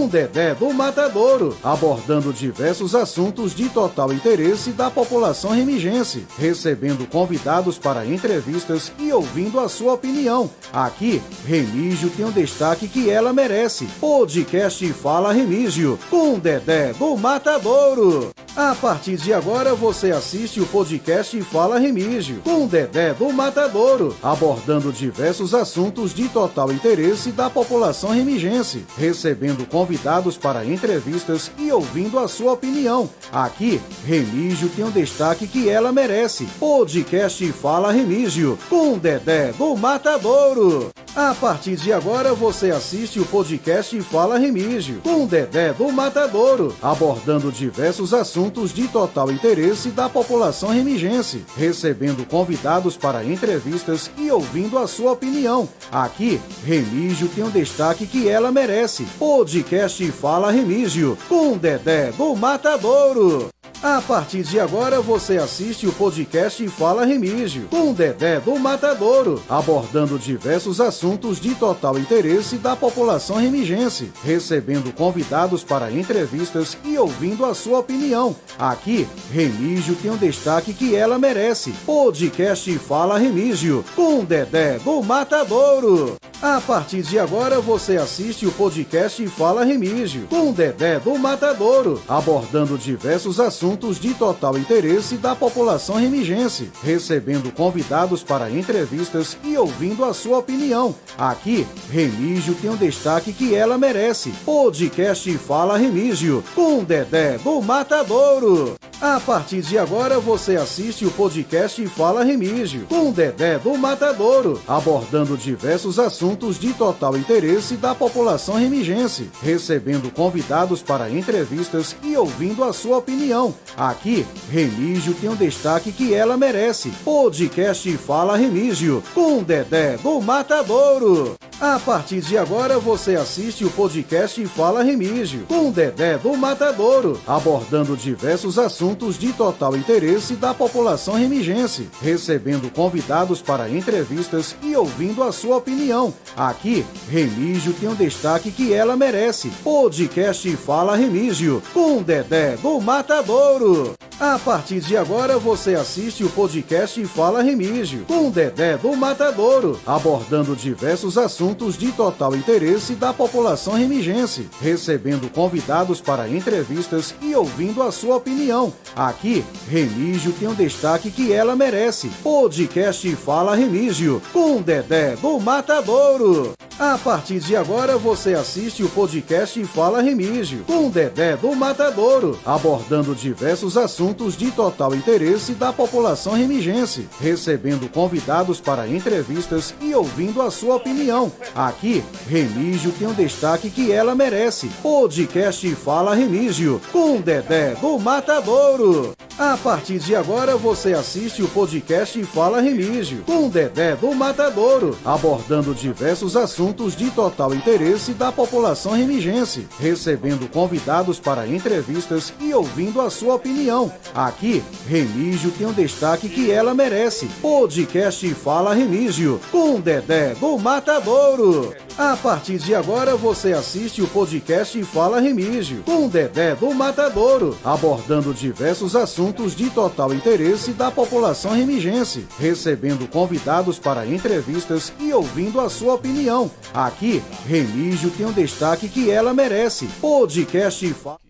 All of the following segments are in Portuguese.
com Dedé do Matadouro, abordando diversos assuntos de total interesse da população remigense, recebendo convidados para entrevistas e ouvindo a sua opinião. Aqui, Remígio tem um destaque que ela merece. Podcast Fala Remígio, com Dedé do Matadouro. A partir de agora você assiste o podcast Fala Remígio, com Dedé do Matadouro, abordando diversos assuntos de total interesse da população remigense, recebendo convidados para entrevistas e ouvindo a sua opinião. Aqui, Remígio tem um destaque que ela merece. Podcast Fala Remígio, com Dedé do Matadouro. A partir de agora você assiste o podcast Fala Remígio, com Dedé do Matadouro, abordando diversos assuntos de total interesse da população remigense, recebendo convidados para entrevistas e ouvindo a sua opinião. Aqui, Remígio tem um destaque que ela merece. Podcast Fala Remígio, com Dedé do Matadouro. A partir de agora você assiste o podcast Fala Remígio, com Dedé do Matadouro, abordando diversos assuntos de total interesse da população remigense, recebendo convidados para entrevistas e ouvindo a sua opinião. Aqui, Remígio tem um destaque que ela merece. Podcast Fala Remígio, com Dedé do Matadouro. A partir de agora você assiste o podcast Fala Remígio, com Dedé do Matadouro, abordando diversos assuntos de total interesse da população remigense, recebendo convidados para entrevistas e ouvindo a sua opinião. Aqui, Remígio tem um destaque que ela merece. Podcast Fala Remígio, com Dedé do Matadouro. A partir de agora você assiste o podcast Fala Remígio, com Dedé do Matadouro, abordando diversos assuntos de total interesse da população remigense, recebendo convidados para entrevistas e ouvindo a sua opinião. Aqui, Remígio tem um destaque que ela merece. Podcast Fala Remígio, com Dedé do Matadouro. A partir de agora você assiste o podcast Fala Remígio, com Dedé do Matadouro, abordando diversos assuntos de total interesse da população remigense, recebendo convidados para entrevistas e ouvindo a sua opinião. Aqui, Remígio tem um destaque que ela merece. Podcast Fala Remígio, com Dedé do Matadouro. A partir de agora você assiste o podcast Fala Remígio, com Dedé do Matadouro, abordando diversos assuntos de total interesse da população remigense, recebendo convidados para entrevistas e ouvindo a sua opinião. Aqui, Remígio tem um destaque que ela merece. Podcast Fala Remígio, com Dedé do Matadouro. A partir de agora você assiste o podcast Fala Remígio, com Dedé do Matadouro, abordando diversos assuntos de total interesse da população remigense, recebendo convidados para entrevistas e ouvindo a sua opinião. Aqui, Remígio tem um destaque que ela merece. Podcast Fala Remígio, com Dedé do Matadouro. A partir de agora você assiste o podcast Fala Remígio, com Dedé do Matadouro, abordando diversos assuntos de total interesse da população remigense, recebendo convidados para entrevistas e ouvindo a sua opinião. Aqui, Remígio tem um destaque que ela merece. Podcast Fala Remígio, com Dedé do Matadouro. A partir de agora você assiste o podcast Fala Remígio, com Dedé do Matadouro, abordando diversos assuntos de total interesse da população remigense, recebendo convidados para entrevistas e ouvindo a sua opinião. Aqui, Remígio tem um destaque que ela merece. Podcast Fala...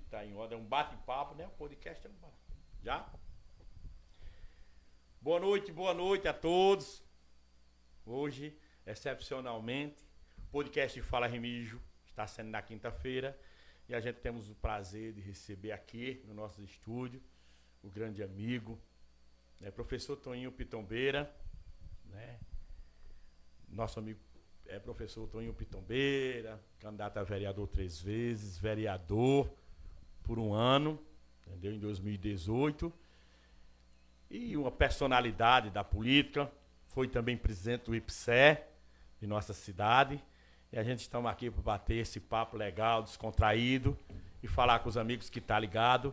Tá em ordem, é um bate-papo, né? O podcast é um bate. Já? Boa noite a todos. Hoje, excepcionalmente, o podcast Fala Remígio está sendo na quinta-feira e a gente temos o prazer de receber aqui no nosso estúdio o grande amigo, né, professor Toninho Pitombeira, né? Nosso amigo professor Toninho Pitombeira, candidato a vereador 3 vezes, vereador por um ano, entendeu? Em 2018, e uma personalidade da política, foi também presidente do IPSE de nossa cidade, e a gente estamos aqui para bater esse papo legal, descontraído, e falar com os amigos que tá ligado.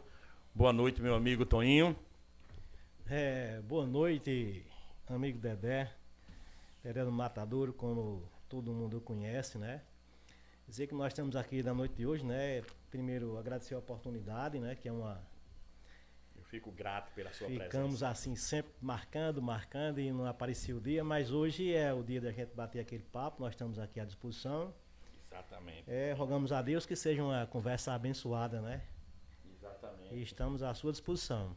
Boa noite, meu amigo Toninho. Boa noite, amigo Dedé do Matadouro, como todo mundo conhece, né? Dizer que nós estamos aqui na noite de hoje, né? Primeiro, agradecer a oportunidade, né? Que é uma... Eu fico grato pela sua Ficamos presença. assim, sempre marcando e não aparecia o dia, mas hoje é o dia da gente bater aquele papo, nós estamos aqui à disposição. Exatamente. Rogamos a Deus que seja uma conversa abençoada, né? Exatamente. E estamos à sua disposição.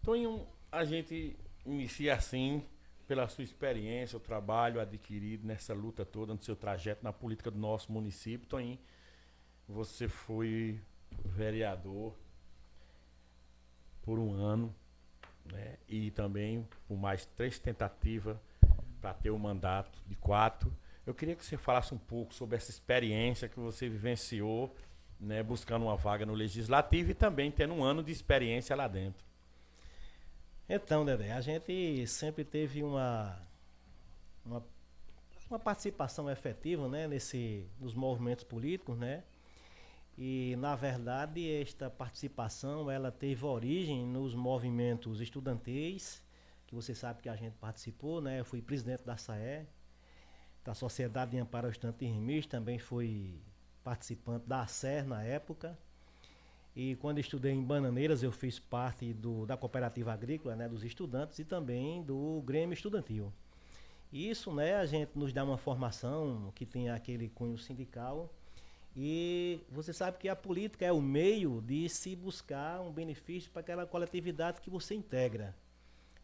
Toninho, a gente inicia assim, pela sua experiência, o trabalho adquirido nessa luta toda, no seu trajeto na política do nosso município. Toninho, você foi vereador por um ano, né? E também por mais 3 tentativas para ter o mandato de 4. Eu queria que você falasse um pouco sobre essa experiência que você vivenciou, né, buscando uma vaga no Legislativo e também tendo um ano de experiência lá dentro. Então, Dedé, a gente sempre teve uma participação efetiva, né, nos movimentos políticos, né? E, na verdade, esta participação, ela teve origem nos movimentos estudantis, que você sabe que a gente participou, né? Eu fui presidente da SAE, da Sociedade de Amparo ao Estudante Remis, também fui participante da ACER na época. E quando estudei em Bananeiras, eu fiz parte da cooperativa agrícola, né, dos estudantes e também do Grêmio Estudantil. E isso, né, a gente nos dá uma formação que tem aquele cunho sindical. E você sabe que a política é o meio de se buscar um benefício para aquela coletividade que você integra.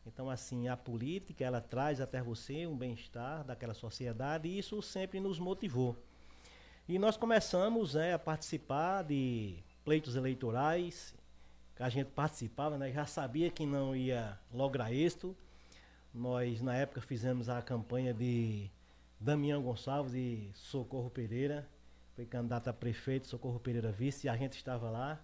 Então, assim, a política, ela traz até você um bem-estar daquela sociedade e isso sempre nos motivou. E nós começamos, né, a participar de pleitos eleitorais, que a gente participava, né, já sabia que não ia lograr êxito. Nós, na época, fizemos a campanha de Damião Gonçalves e Socorro Pereira, foi candidato a prefeito, Socorro Pereira vice, e a gente estava lá.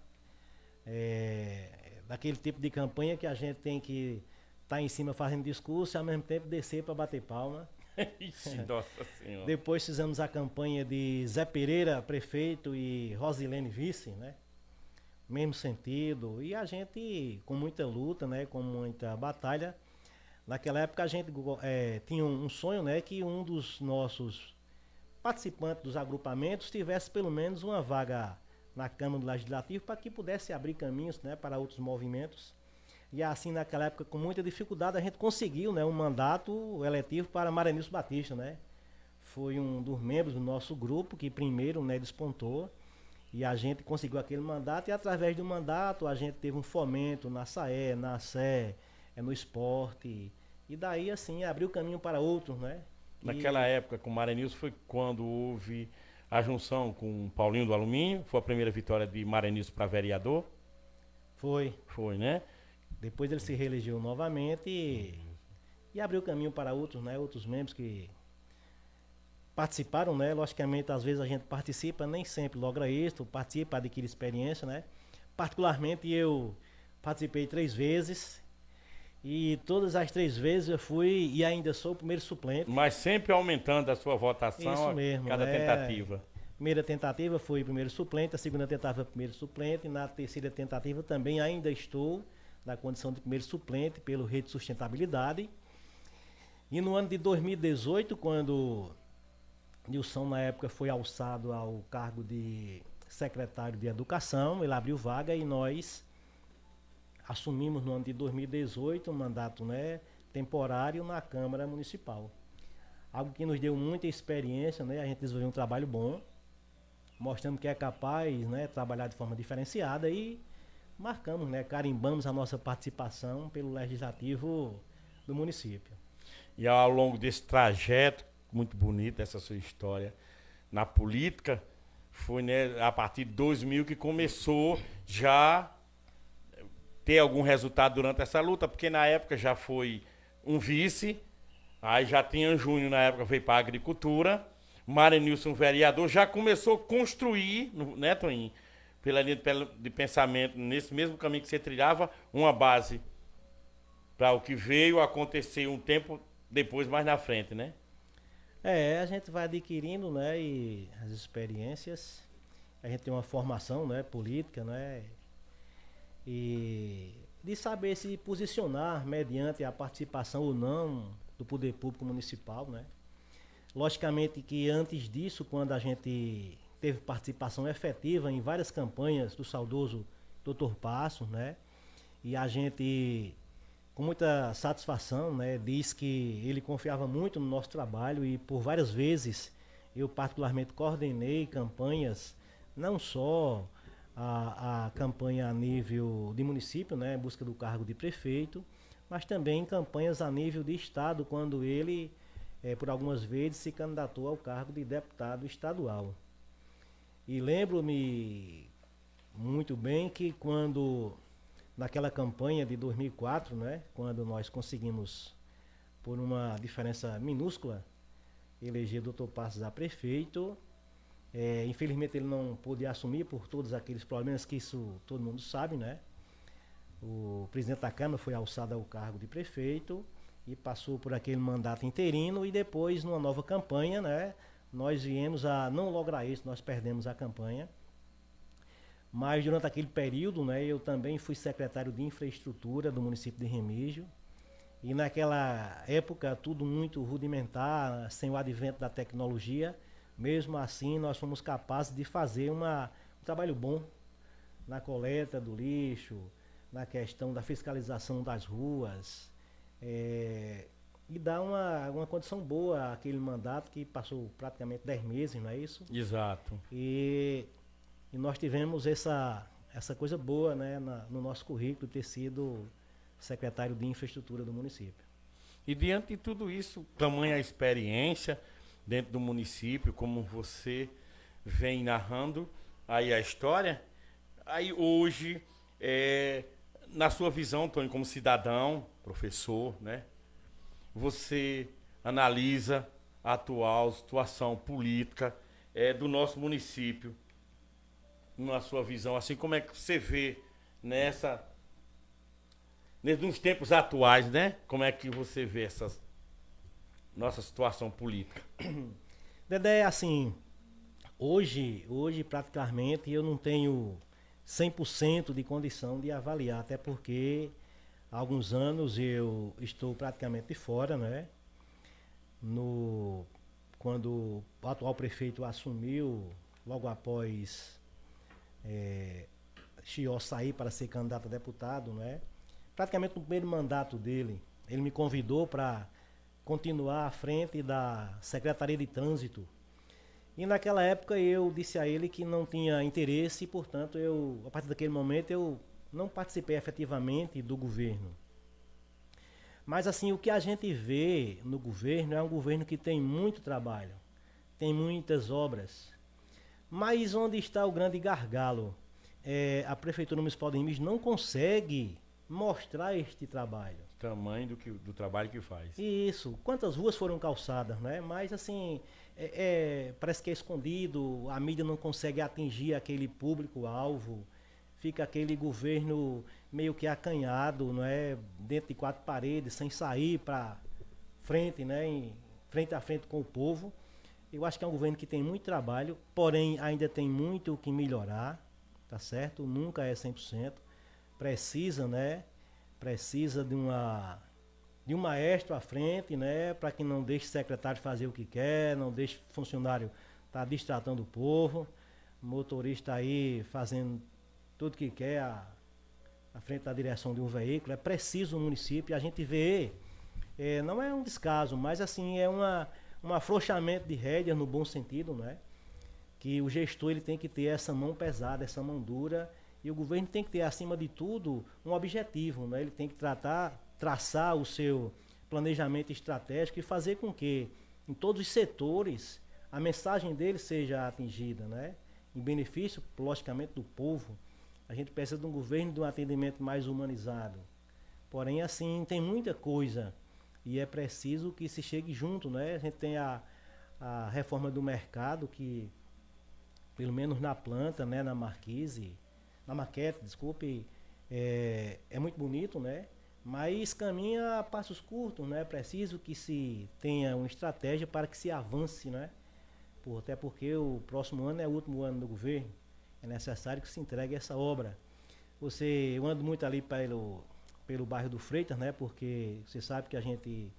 Daquele tipo de campanha que a gente tem que estar em cima fazendo discurso e ao mesmo tempo descer para bater palma. Ixi, nossa senhora. Depois fizemos a campanha de Zé Pereira, prefeito, e Rosilene vice, né? Mesmo sentido. E a gente, com muita luta, né? Com muita batalha. Naquela época a gente tinha um sonho, né? Que um dos nossos participantes dos agrupamentos tivesse pelo menos uma vaga na Câmara do Legislativo para que pudesse abrir caminhos, né, para outros movimentos. E assim, naquela época, com muita dificuldade, a gente conseguiu, né, um mandato eletivo para Maranilson Batista, né? Foi um dos membros do nosso grupo que primeiro, né, despontou. E a gente conseguiu aquele mandato e através do mandato a gente teve um fomento na SAE, na ACE, no esporte. E daí, assim, abriu caminho para outros, né? Naquela época, com o Maranilson, foi quando houve a junção com o Paulinho do Alumínio. Foi a primeira vitória de Maranilson para vereador. Foi, Né? Depois ele se reelegeu novamente e abriu caminho para outros, né? Outros membros que participaram, né? Logicamente, às vezes a gente participa, nem sempre logra êxito, participa, adquire experiência, né? Particularmente, eu participei 3 vezes e todas as 3 vezes eu fui e ainda sou o primeiro suplente. Mas sempre aumentando a sua votação Isso mesmo, a cada tentativa. Primeira tentativa fui primeiro suplente, a segunda tentativa primeiro suplente, e na terceira tentativa também ainda estou na condição de primeiro suplente pelo Rede de Sustentabilidade. E no ano de 2018, quando Nilson, na época, foi alçado ao cargo de secretário de Educação, ele abriu vaga e nós assumimos no ano de 2018 um mandato, né, temporário na Câmara Municipal. Algo que nos deu muita experiência, né, a gente desenvolveu um trabalho bom, mostrando que é capaz, né, trabalhar de forma diferenciada e marcamos, né, carimbamos a nossa participação pelo Legislativo do município. E ao longo desse trajeto, muito bonito essa sua história na política, foi, né, a partir de 2000 que começou já ter algum resultado durante essa luta, porque na época já foi um vice, aí já tinha Júnior na época, veio para a agricultura, Maranilson vereador, já começou a construir, né, Toninho, pela linha de pensamento, nesse mesmo caminho que você trilhava, uma base para o que veio acontecer um tempo depois, mais na frente, né? A gente vai adquirindo, né, e as experiências, a gente tem uma formação, né, política, né, e de saber se posicionar mediante a participação ou não do poder público municipal, né. Logicamente que antes disso, quando a gente teve participação efetiva em várias campanhas do saudoso Dr. Passos, né? E a gente, com muita satisfação, né, diz que ele confiava muito no nosso trabalho e por várias vezes eu particularmente coordenei campanhas, não só a campanha a nível de município, né, em busca do cargo de prefeito, mas também campanhas a nível de estado, quando ele, por algumas vezes, se candidatou ao cargo de deputado estadual. E lembro-me muito bem que quando, naquela campanha de 2004, né, quando nós conseguimos, por uma diferença minúscula, eleger o Dr. Passos a prefeito, infelizmente ele não pôde assumir por todos aqueles problemas que isso todo mundo sabe, né? O presidente da Câmara foi alçado ao cargo de prefeito e passou por aquele mandato interino e depois, numa nova campanha, né, nós viemos a não lograr isso, nós perdemos a campanha. Mas durante aquele período, né, eu também fui secretário de infraestrutura do município de Remígio. E naquela época, tudo muito rudimentar, sem o advento da tecnologia. Mesmo assim, nós fomos capazes de fazer um trabalho bom na coleta do lixo, na questão da fiscalização das ruas, e dar uma condição boa àquele mandato que passou praticamente 10 meses, não é isso? Exato. E nós tivemos essa coisa boa, né, no nosso currículo, ter sido secretário de infraestrutura do município. E diante de tudo isso, tamanha experiência dentro do município, como você vem narrando aí a história, aí hoje, na sua visão, Tony, como cidadão, professor, né, você analisa a atual situação política do nosso município, na sua visão, assim, como é que você vê nos tempos atuais, né? Como é que você vê nossa situação política? Dedé, assim, hoje praticamente eu não tenho 100% de condição de avaliar, até porque há alguns anos eu estou praticamente de fora, né? Quando o atual prefeito assumiu, logo após Chió sair para ser candidato a deputado, né? Praticamente no primeiro mandato dele, ele me convidou para continuar à frente da Secretaria de Trânsito. E naquela época eu disse a ele que não tinha interesse e, portanto, a partir daquele momento, eu não participei efetivamente do governo. Mas, assim, o que a gente vê no governo é um governo que tem muito trabalho, tem muitas obras. Mas onde está o grande gargalo? A Prefeitura Municipal de Remígio não consegue mostrar este trabalho. Tamanho do trabalho que faz. Isso. Quantas ruas foram calçadas, né? Mas, assim, parece que é escondido, a mídia não consegue atingir aquele público-alvo, fica aquele governo meio que acanhado, não é? Dentro de quatro paredes, sem sair para frente, né? Frente a frente com o povo. Eu acho que é um governo que tem muito trabalho, porém ainda tem muito o que melhorar, tá certo? Nunca é 100%. Precisa, né? Precisa de um maestro à frente, né? Para que não deixe o secretário fazer o que quer, não deixe o funcionário estar distratando o povo, motorista aí fazendo tudo o que quer à frente da direção de um veículo. É preciso o município, a gente vê, não é um descaso, mas assim, um afrouxamento de rédeas no bom sentido, né? Que o gestor ele tem que ter essa mão pesada, essa mão dura, e o governo tem que ter, acima de tudo, um objetivo, né? Ele tem que traçar o seu planejamento estratégico e fazer com que, em todos os setores, a mensagem dele seja atingida, né? Em benefício, logicamente, do povo. A gente precisa de um governo de um atendimento mais humanizado. Porém, assim, tem muita coisa e é preciso que se chegue junto, né? A gente tem a reforma do mercado que, pelo menos na planta, né, na maquete, desculpe, é muito bonito, né? Mas caminha a passos curtos, né? É preciso que se tenha uma estratégia para que se avance, né? Até porque o próximo ano é o último ano do governo. É necessário que se entregue essa obra. Eu ando muito ali pelo bairro do Freitas, né? Porque você sabe que a gente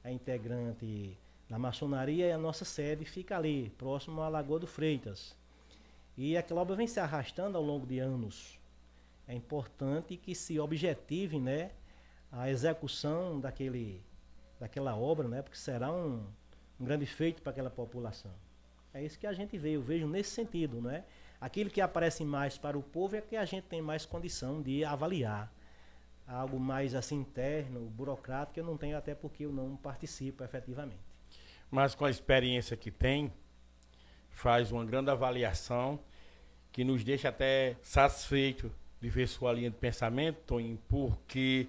é integrante da maçonaria, e a nossa sede fica ali, próximo à Lagoa do Freitas. E aquela obra vem se arrastando ao longo de anos. É importante que se objetive, né, a execução daquela obra, né, porque será um grande feito para aquela população. É isso que a gente vê, eu vejo nesse sentido, né? Aquilo que aparece mais para o povo é que a gente tem mais condição de avaliar. Algo mais assim interno, burocrático, eu não tenho, até porque eu não participo efetivamente. Mas com a experiência que tem, faz uma grande avaliação que nos deixa até satisfeito de ver sua linha de pensamento, Toninho, porque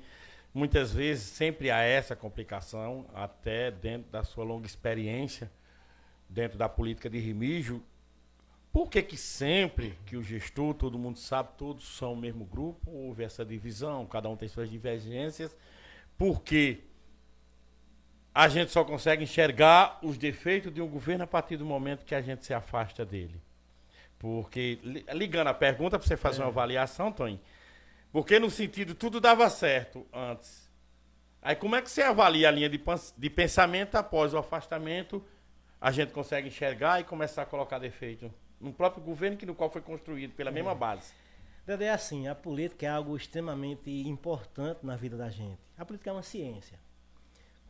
muitas vezes sempre há essa complicação, até dentro da sua longa experiência, dentro da política de Remígio. Por que sempre que o gestor, todo mundo sabe, todos são o mesmo grupo, houve essa divisão, cada um tem suas divergências, porque a gente só consegue enxergar os defeitos de um governo a partir do momento que a gente se afasta dele. Porque, ligando a pergunta para você fazer uma avaliação, Toninho, porque no sentido tudo dava certo antes. Aí como é que você avalia a linha de pensamento após o afastamento, a gente consegue enxergar e começar a colocar defeito no próprio governo no qual foi construído pela mesma base? É assim, a política é algo extremamente importante na vida da gente. A política é uma ciência.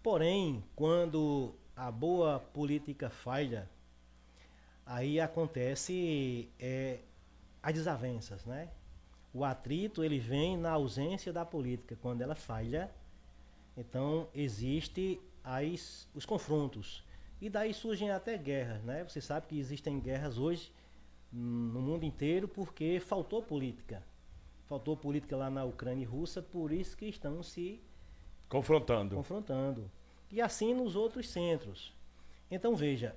Porém, quando a boa política falha, aí acontece as desavenças, né? O atrito, ele vem na ausência da política. Quando ela falha, então existe os confrontos. E daí surgem até guerras, né? Você sabe que existem guerras hoje no mundo inteiro porque faltou política. Faltou política lá na Ucrânia e Rússia, por isso que estão se confrontando. E assim nos outros centros. Então veja,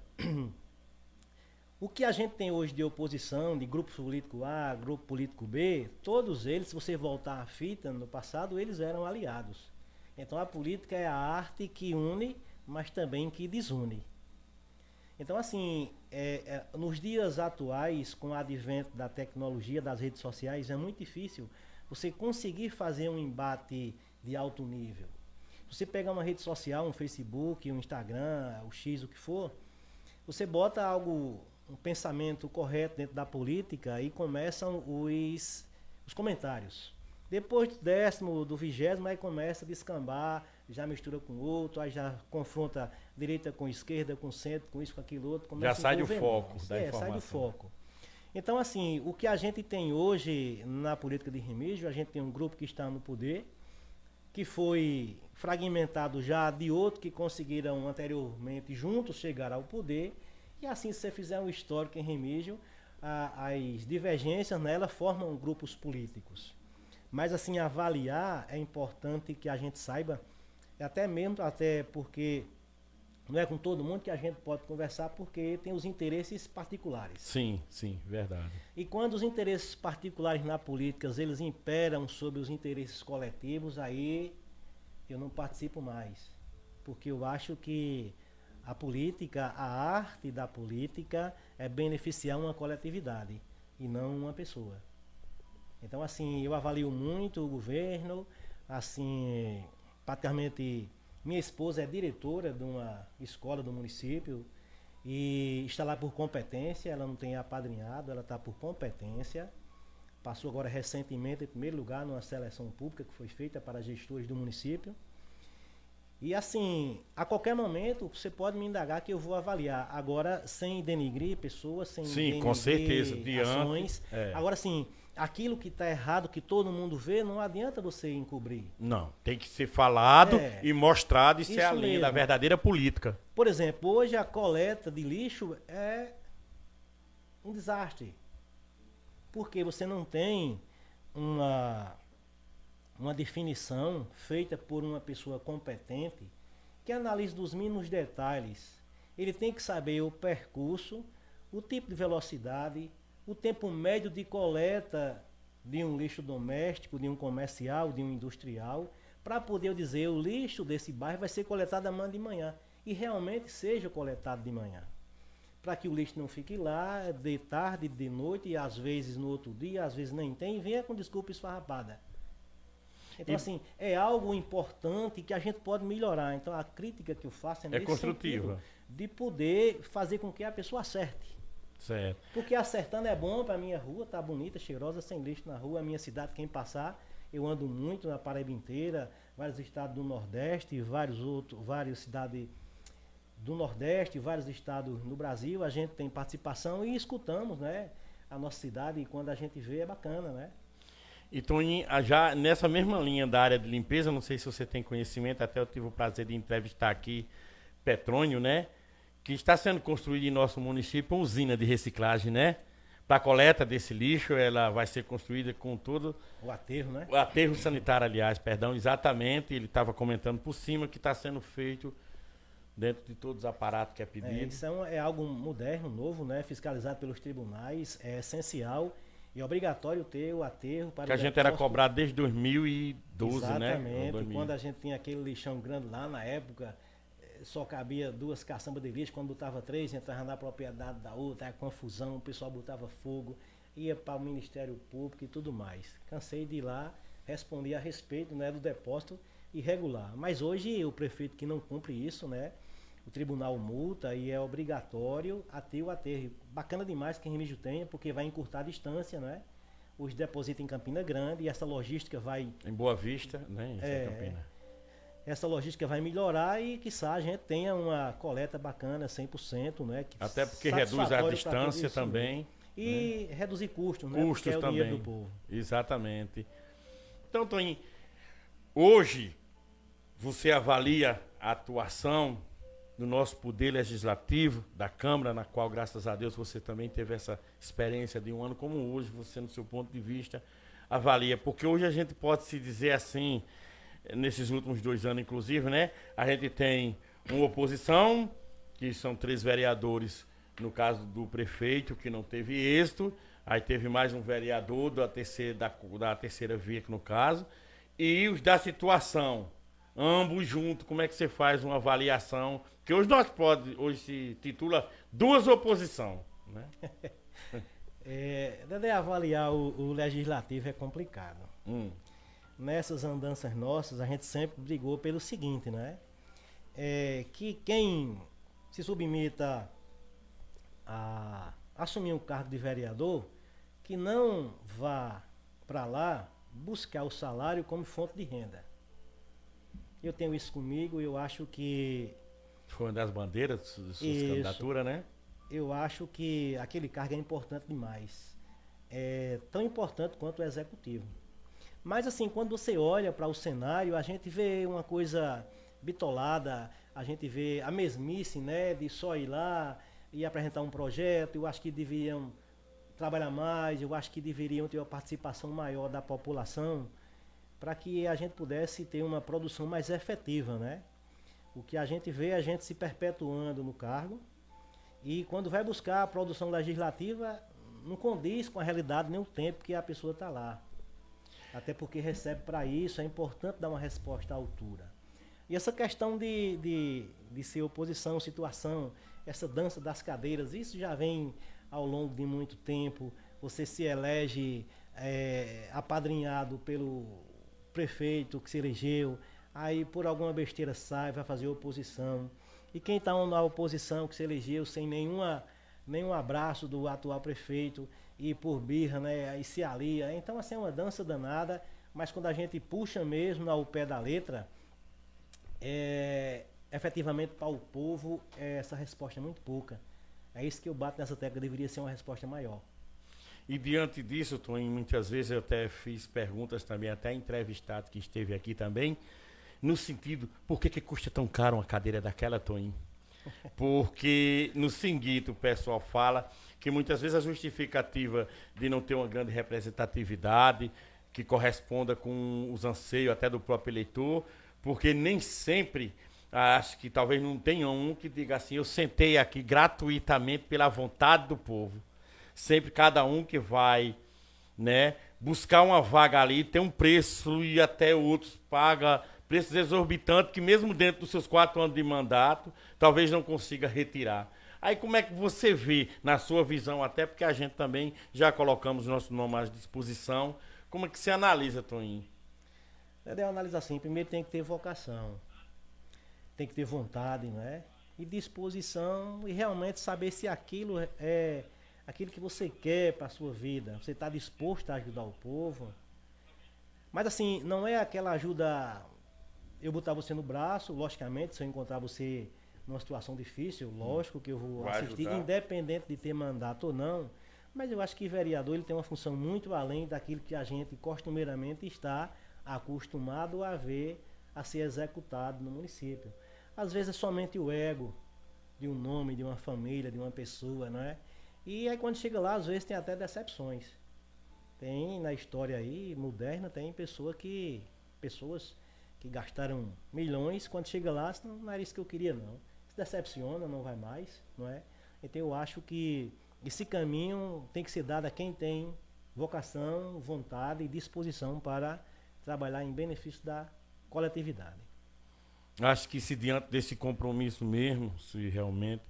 o que a gente tem hoje de oposição, de grupo político A, grupo político B, todos eles, se você voltar à fita, no passado eles eram aliados. Então a política é a arte que une, mas também que desune. Então, assim, nos dias atuais, com o advento da tecnologia, das redes sociais, é muito difícil você conseguir fazer um embate de alto nível. Você pegar uma rede social, um Facebook, um Instagram, o X, o que for, você bota um pensamento correto dentro da política e começam os comentários. Depois do 10º, do 20º, aí começa a descambar, já mistura com outro, aí já confronta direita com esquerda, com centro, com isso, com aquilo outro. Já sai do foco da informação. Sai do foco. Então, assim, o que a gente tem hoje na política de Remígio, a gente tem um grupo que está no poder, que foi fragmentado já de outros que conseguiram anteriormente juntos chegar ao poder, e assim, se você fizer um histórico em Remígio, as divergências nela formam grupos políticos. Mas assim, avaliar é importante que a gente saiba, até porque não é com todo mundo que a gente pode conversar, porque tem os interesses particulares. Sim, verdade. E quando os interesses particulares na política, eles imperam sobre os interesses coletivos, aí eu não participo mais. Porque eu acho que a política, a arte da política é beneficiar uma coletividade e não uma pessoa. Então, assim, eu avalio muito o governo, assim, praticamente, minha esposa é diretora de uma escola do município e está lá por competência, ela não tem apadrinhado, ela está por competência. Passou agora recentemente em primeiro lugar numa seleção pública que foi feita para gestores do município. E assim, a qualquer momento você pode me indagar que eu vou avaliar. Agora, sem denigrir pessoas, sem denigrir com certeza, ações. Agora, assim, aquilo que está errado, que todo mundo vê, não adianta você encobrir. Não, tem que ser falado e mostrado, isso é a linha da verdadeira política. Por exemplo, hoje a coleta de lixo é um desastre. Porque você não tem uma definição feita por uma pessoa competente que analise dos mínimos detalhes. Ele tem que saber o percurso, o tipo de velocidade, o tempo médio de coleta de um lixo doméstico, de um comercial, de um industrial, para poder dizer o lixo desse bairro vai ser coletado amanhã de manhã e realmente seja coletado de manhã. Para que o lixo não fique lá de tarde, de noite, e às vezes no outro dia, às vezes nem tem, e venha com desculpa esfarrapada. Então, assim, é algo importante que a gente pode melhorar. Então, a crítica que eu faço é nesse construtiva. sentido. de poder fazer com que a pessoa acerte. Certo. Porque acertando é bom para minha rua, tá bonita, cheirosa, sem lixo na rua, a minha cidade, quem passar, eu ando muito na Paraíba inteira, vários estados do Nordeste, várias cidades do Nordeste, vários estados no Brasil, a gente tem participação e escutamos, né, a nossa cidade, e quando a gente vê é bacana, né? E Toninho, já nessa mesma linha da área de limpeza, não sei se você tem conhecimento, até eu tive o prazer de entrevistar aqui Petrônio, né? Que está sendo construída em nosso município uma usina de reciclagem, né? Para a coleta desse lixo, ela vai ser construída com todo... O aterro, né? O aterro sanitário, aliás, perdão, exatamente. Ele estava comentando por cima que está sendo feito dentro de todos os aparatos que é pedido. Isso é algo moderno, novo, né? Fiscalizado pelos tribunais, é essencial e obrigatório ter o aterro para que a gente era cobrado desde 2012, exatamente, né? Exatamente, quando a gente tinha aquele lixão grande lá, na época, só cabia 2 caçambas de lixo, quando botava 3, entrava na propriedade da outra, era confusão, o pessoal botava fogo, ia para o Ministério Público e tudo mais. Cansei de ir lá, responder a respeito, né, do depósito irregular. Mas hoje o prefeito que não cumpre isso, né, o tribunal multa e é obrigatório a ter o aterro. Bacana demais que Remígio tenha, porque vai encurtar a distância, né? Os depositam em Campina Grande e essa logística vai... Em Boa Vista, né? Campina. Essa logística vai melhorar e, quiçá, a gente tenha uma coleta bacana, 100%, né? Até porque reduz a distância também. E né? reduzir custos, né? Custos porque é o também. dinheiro do povo. Exatamente. Então, Toninho, hoje você avalia a atuação do nosso poder legislativo, da Câmara, na qual, graças a Deus, você também teve essa experiência de um ano como hoje, você, no seu ponto de vista, avalia. Porque hoje a gente pode se dizer assim, nesses últimos 2 anos, inclusive, né? A gente tem uma oposição, que são 3 vereadores, no caso do prefeito, que não teve êxito, aí teve mais um vereador da terceira via, no caso, e os da situação, ambos juntos. Como é que você faz uma avaliação? Que hoje se titula 2 oposição, né? Avaliar o legislativo é complicado. Nessas andanças nossas, a gente sempre brigou pelo seguinte, né? Que quem se submeta a assumir um cargo de vereador, que não vá para lá buscar o salário como fonte de renda. Eu tenho isso comigo, eu acho que... Foi uma das bandeiras de sua candidatura, né? Eu acho que aquele cargo é importante demais. É tão importante quanto o executivo. Mas assim, quando você olha para o cenário, a gente vê uma coisa bitolada, a gente vê a mesmice, né, de só ir lá e apresentar um projeto. Eu acho que deveriam trabalhar mais, eu acho que deveriam ter uma participação maior da população para que a gente pudesse ter uma produção mais efetiva, né? O que a gente vê é a gente se perpetuando no cargo e quando vai buscar a produção legislativa não condiz com a realidade nem o tempo que a pessoa está lá. Até porque recebe para isso, é importante dar uma resposta à altura. E essa questão de ser oposição, situação, essa dança das cadeiras, isso já vem ao longo de muito tempo. Você se elege apadrinhado pelo prefeito que se elegeu, aí por alguma besteira sai, vai fazer oposição. E quem está na oposição que se elegeu sem nenhum abraço do atual prefeito e por birra, né, aí se alia. Então assim é uma dança danada, mas quando a gente puxa mesmo ao pé da letra, efetivamente para o povo essa resposta é muito pouca. É isso que eu bato nessa tecla, deveria ser uma resposta maior. E diante disso, Toninho, muitas vezes eu até fiz perguntas também, até entrevistado que esteve aqui também, no sentido, por que custa tão caro uma cadeira daquela, Toninho? Porque no seguinte, o pessoal fala que muitas vezes a justificativa de não ter uma grande representatividade, que corresponda com os anseios até do próprio eleitor, porque nem sempre, acho que talvez não tenha um que diga assim, eu sentei aqui gratuitamente pela vontade do povo. Sempre cada um que vai, né, buscar uma vaga ali, tem um preço e até outros paga preços exorbitantes que mesmo dentro dos seus 4 anos de mandato, talvez não consiga retirar. Aí como é que você vê, na sua visão, até porque a gente também já colocamos nosso nome à disposição, como é que você analisa, Toninho? Eu analiso assim, primeiro tem que ter vocação, tem que ter vontade, né? e disposição e realmente saber se aquilo é aquilo que você quer para a sua vida. Você está disposto a ajudar o povo. Mas assim, não é aquela ajuda, eu botar você no braço, logicamente, se eu encontrar você numa situação difícil, lógico que eu vou Vai assistir, ajudar. independente de ter mandato ou não. Mas eu acho que vereador ele tem uma função muito além daquilo que a gente costumeiramente está acostumado a ver a ser executado no município. Às vezes é somente o ego de um nome, de uma família, de uma pessoa, não é? E aí quando chega lá, às vezes tem até decepções. Tem na história aí, moderna, tem pessoas que gastaram milhões, quando chega lá, não era isso que eu queria não. Se decepciona, não vai mais, não é? Então eu acho que esse caminho tem que ser dado a quem tem vocação, vontade e disposição para trabalhar em benefício da coletividade. Acho que se diante desse compromisso mesmo, se realmente,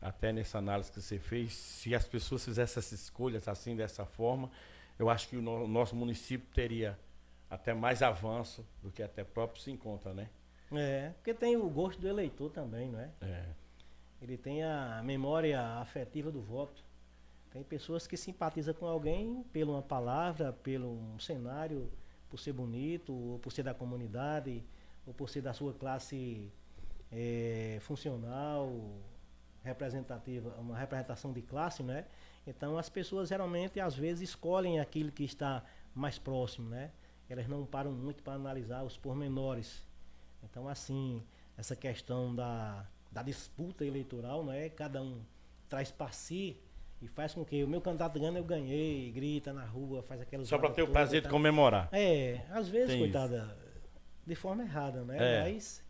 até nessa análise que você fez, se as pessoas fizessem essas escolhas assim, dessa forma, eu acho que o nosso município teria até mais avanço do que até próprio se encontra, né? Porque tem o gosto do eleitor também, não é? É. Ele tem a memória afetiva do voto. Tem pessoas que simpatizam com alguém por uma palavra, pelo um cenário, por ser bonito, ou por ser da comunidade, ou por ser da sua classe funcional, representativa, uma representação de classe, né? Então as pessoas geralmente às vezes escolhem aquilo que está mais próximo, né? Elas não param muito para analisar os pormenores. Então assim, essa questão da disputa eleitoral, né? Cada um traz para si e faz com que o meu candidato ganhe, eu ganhei, grita na rua, faz aquelas... Só para ter o prazer de comemorar. Às vezes, Tem coitada, de forma errada, né? Mas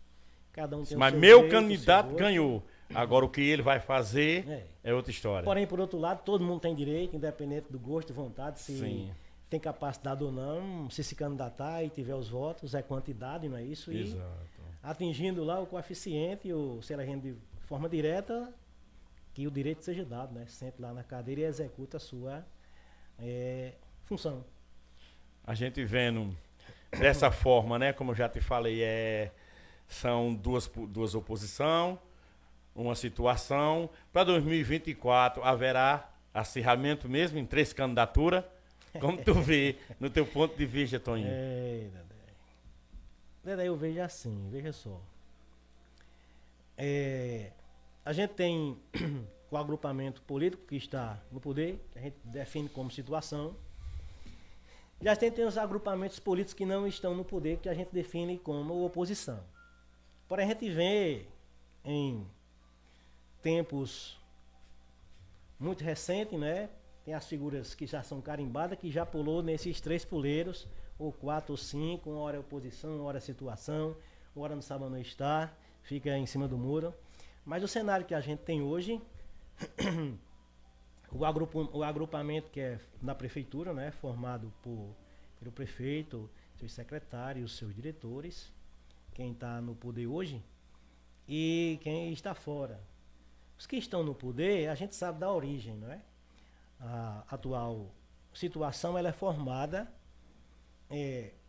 cada um tem Mas o seu meu jeito, candidato o seu gosto. ganhou. Agora o que ele vai fazer é outra história. Porém, por outro lado, todo mundo tem direito, independente do gosto, vontade, se Sim. tem capacidade ou não, se candidatar e tiver os votos, é quantidade, não é isso? E Exato. atingindo lá o coeficiente, ou se elegendo de forma direta, que o direito seja dado, né? Sente lá na cadeira e executa a sua função. A gente vendo dessa forma, né? Como eu já te falei, são duas oposições, uma situação. Para 2024 haverá acirramento mesmo em 3 candidaturas. Como tu vê, no teu ponto de vista, Toninho? Dedé, eu vejo assim, veja só. A gente tem o agrupamento político que está no poder, que a gente define como situação. E a gente tem os agrupamentos políticos que não estão no poder, que a gente define como oposição. Porém, a gente vê em tempos muito recentes, né? Tem as figuras que já são carimbadas, que já pulou nesses 3 puleiros, ou 4 ou 5, uma hora é oposição, uma hora é situação, uma hora não sabe onde está, fica em cima do muro. Mas o cenário que a gente tem hoje, o agrupamento que é na prefeitura, né, formado pelo prefeito, seus secretários, seus diretores, quem está no poder hoje e quem está fora. Os que estão no poder, a gente sabe da origem, não é? A atual situação ela é formada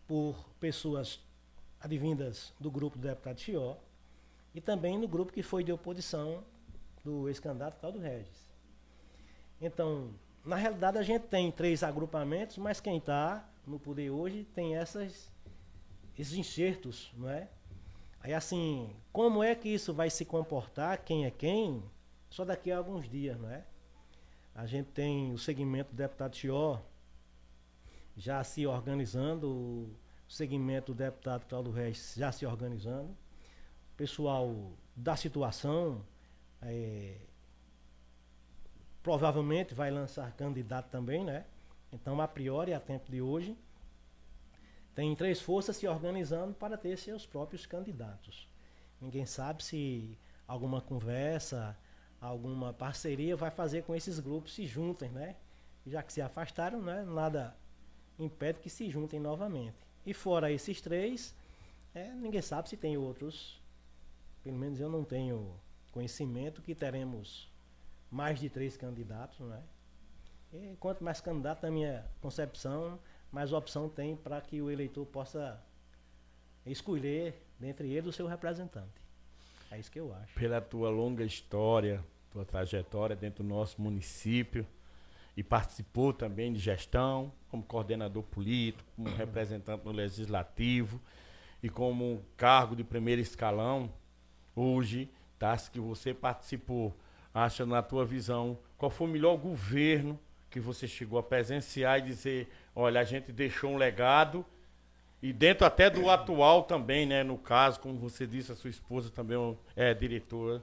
por pessoas advindas do grupo do deputado Chió e também no grupo que foi de oposição do ex-candidato Claudio Regis. Então, na realidade a gente tem 3 agrupamentos, mas quem está no poder hoje tem esses enxertos, não é? Aí assim, como é que isso vai se comportar, quem é quem, só daqui a alguns dias, não é? A gente tem o segmento do deputado Chió já se organizando, o segmento do deputado Claudio Regis já se organizando, o pessoal da situação provavelmente vai lançar candidato também, né? Então, a priori, a tempo de hoje, tem 3 forças se organizando para ter seus próprios candidatos. Ninguém sabe se alguma conversa, alguma parceria vai fazer com esses grupos se juntem, né? Já que se afastaram, né? Nada impede que se juntem novamente. E fora esses 3, ninguém sabe se tem outros. Pelo menos eu não tenho conhecimento que teremos mais de 3 candidatos, né? E quanto mais candidato, na minha concepção, mais opção tem para que o eleitor possa escolher dentre eles o seu representante. É isso que eu acho. Pela tua longa história, tua trajetória dentro do nosso município, e participou também de gestão, como coordenador político, como representante no Legislativo e como cargo de primeiro escalão. Hoje, das que você participou, acha na tua visão, qual foi o melhor governo que você chegou a presenciar e dizer, olha, a gente deixou um legado, e dentro até do atual também, né? No caso, como você disse, a sua esposa também é diretora,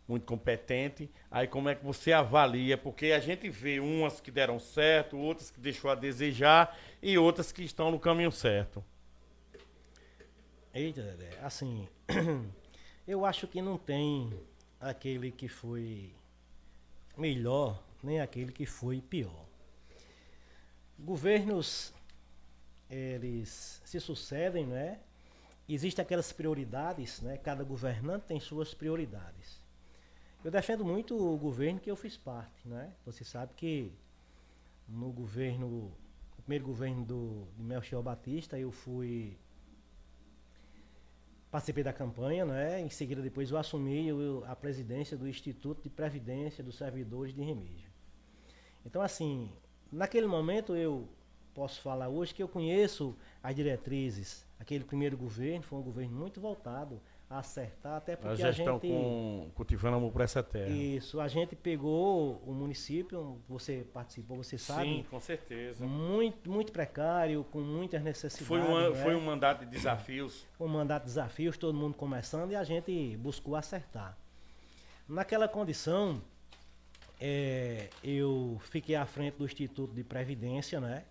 muito competente. Aí como é que você avalia? Porque a gente vê umas que deram certo, outras que deixou a desejar e outras que estão no caminho certo. Eita, Dedé, assim, eu acho que não tem aquele que foi melhor, nem aquele que foi pior. Governos, eles se sucedem, né? Existem aquelas prioridades, né? Cada governante tem suas prioridades. Eu defendo muito o governo que eu fiz parte, né? Você sabe que no primeiro governo de Melchior Batista, eu participei da campanha, né? Em seguida, depois eu assumi a presidência do Instituto de Previdência dos Servidores de Remígio. Então, assim, naquele momento eu posso falar hoje que eu conheço as diretrizes. Aquele primeiro governo foi um governo muito voltado a acertar, até porque a gente cultivando amor por essa terra. Isso, a gente pegou o município, você participou, você sabe. Sim, com certeza. Muito precário, com muitas necessidades. Foi um mandato de desafios. Um mandato de desafios, todo mundo começando, e a gente buscou acertar. Naquela condição, eu fiquei à frente do Instituto de Previdência, né?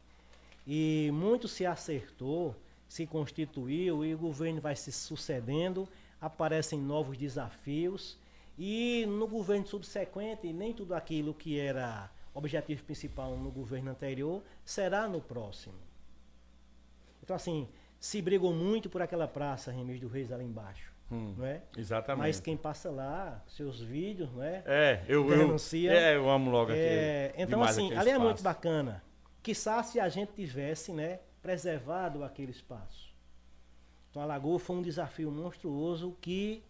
E muito se acertou, se constituiu, e o governo vai se sucedendo, aparecem novos desafios, e no governo subsequente, nem tudo aquilo que era objetivo principal no governo anterior será no próximo. Então, assim, se brigou muito por aquela praça Remígio do Reis ali embaixo, não é? Exatamente. Mas quem passa lá, seus vídeos, não é? Eu amo logo aqui. Então, assim, ali é muito bacana. Quiçá se a gente tivesse, né, preservado aquele espaço. Então a Lagoa foi um desafio monstruoso que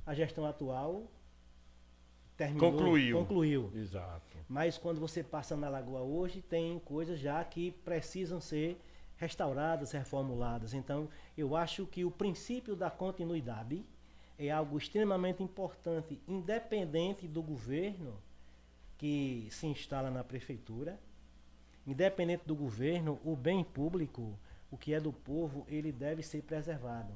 a gestão atual concluiu. Exato. Mas quando você passa na Lagoa hoje, tem coisas já que precisam ser restauradas, reformuladas. Então eu acho que o princípio da continuidade é algo extremamente importante, independente do governo que se instala na prefeitura. Independente do governo, o bem público, o que é do povo, ele deve ser preservado.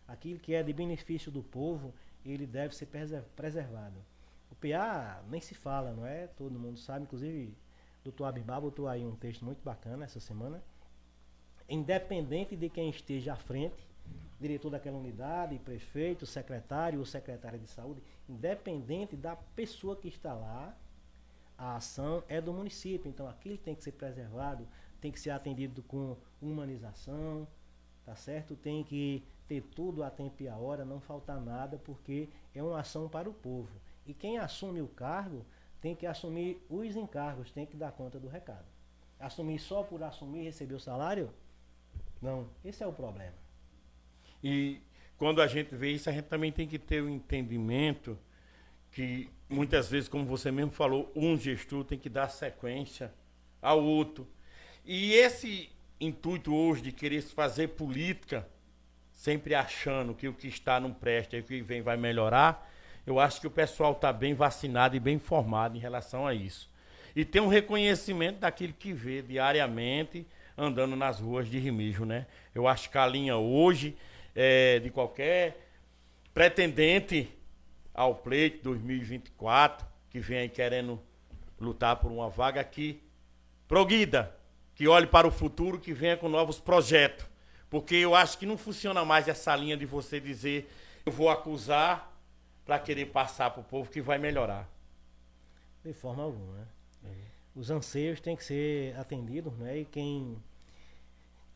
Aquilo que é de benefício do povo, ele deve ser preservado. O PA nem se fala, não é? Todo mundo sabe, inclusive o doutor Abibá botou aí um texto muito bacana essa semana. Independente de quem esteja à frente, diretor daquela unidade, prefeito, secretário ou secretária de saúde, independente da pessoa que está lá, a ação é do município, então aquilo tem que ser preservado, tem que ser atendido com humanização, tá certo? Tem que ter tudo a tempo e a hora, não faltar nada, porque é uma ação para o povo. E quem assume o cargo tem que assumir os encargos, tem que dar conta do recado. Assumir só por assumir e receber o salário? Não, esse é o problema. E quando a gente vê isso, a gente também tem que ter o entendimento que muitas vezes, como você mesmo falou, um gestor tem que dar sequência ao outro. E esse intuito hoje de querer fazer política, sempre achando que o que está não presta e o que vem vai melhorar, eu acho que o pessoal está bem vacinado e bem informado em relação a isso. E tem um reconhecimento daquilo que vê diariamente andando nas ruas de Remígio, né? Eu acho que a linha hoje de qualquer pretendente ao pleito 2024, que vem aí querendo lutar por uma vaga aqui, progrida, que olhe para o futuro, que venha com novos projetos. Porque eu acho que não funciona mais essa linha de você dizer eu vou acusar para querer passar para o povo que vai melhorar. De forma alguma, né? Os anseios têm que ser atendidos, né? E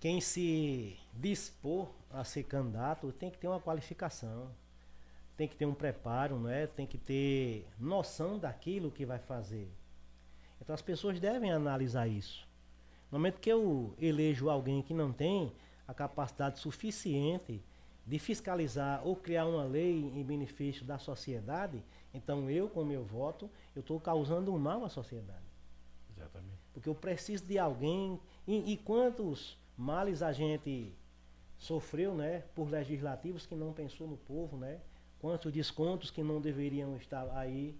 quem se dispor a ser candidato tem que ter uma qualificação, tem que ter um preparo, né? Tem que ter noção daquilo que vai fazer. Então as pessoas devem analisar isso. No momento que eu elejo alguém que não tem a capacidade suficiente de fiscalizar ou criar uma lei em benefício da sociedade, então eu, com meu voto, eu estou causando um mal à sociedade. Exatamente. Porque eu preciso de alguém, e quantos males a gente sofreu, né, por legislativos que não pensou no povo, né? Quantos descontos que não deveriam estar aí,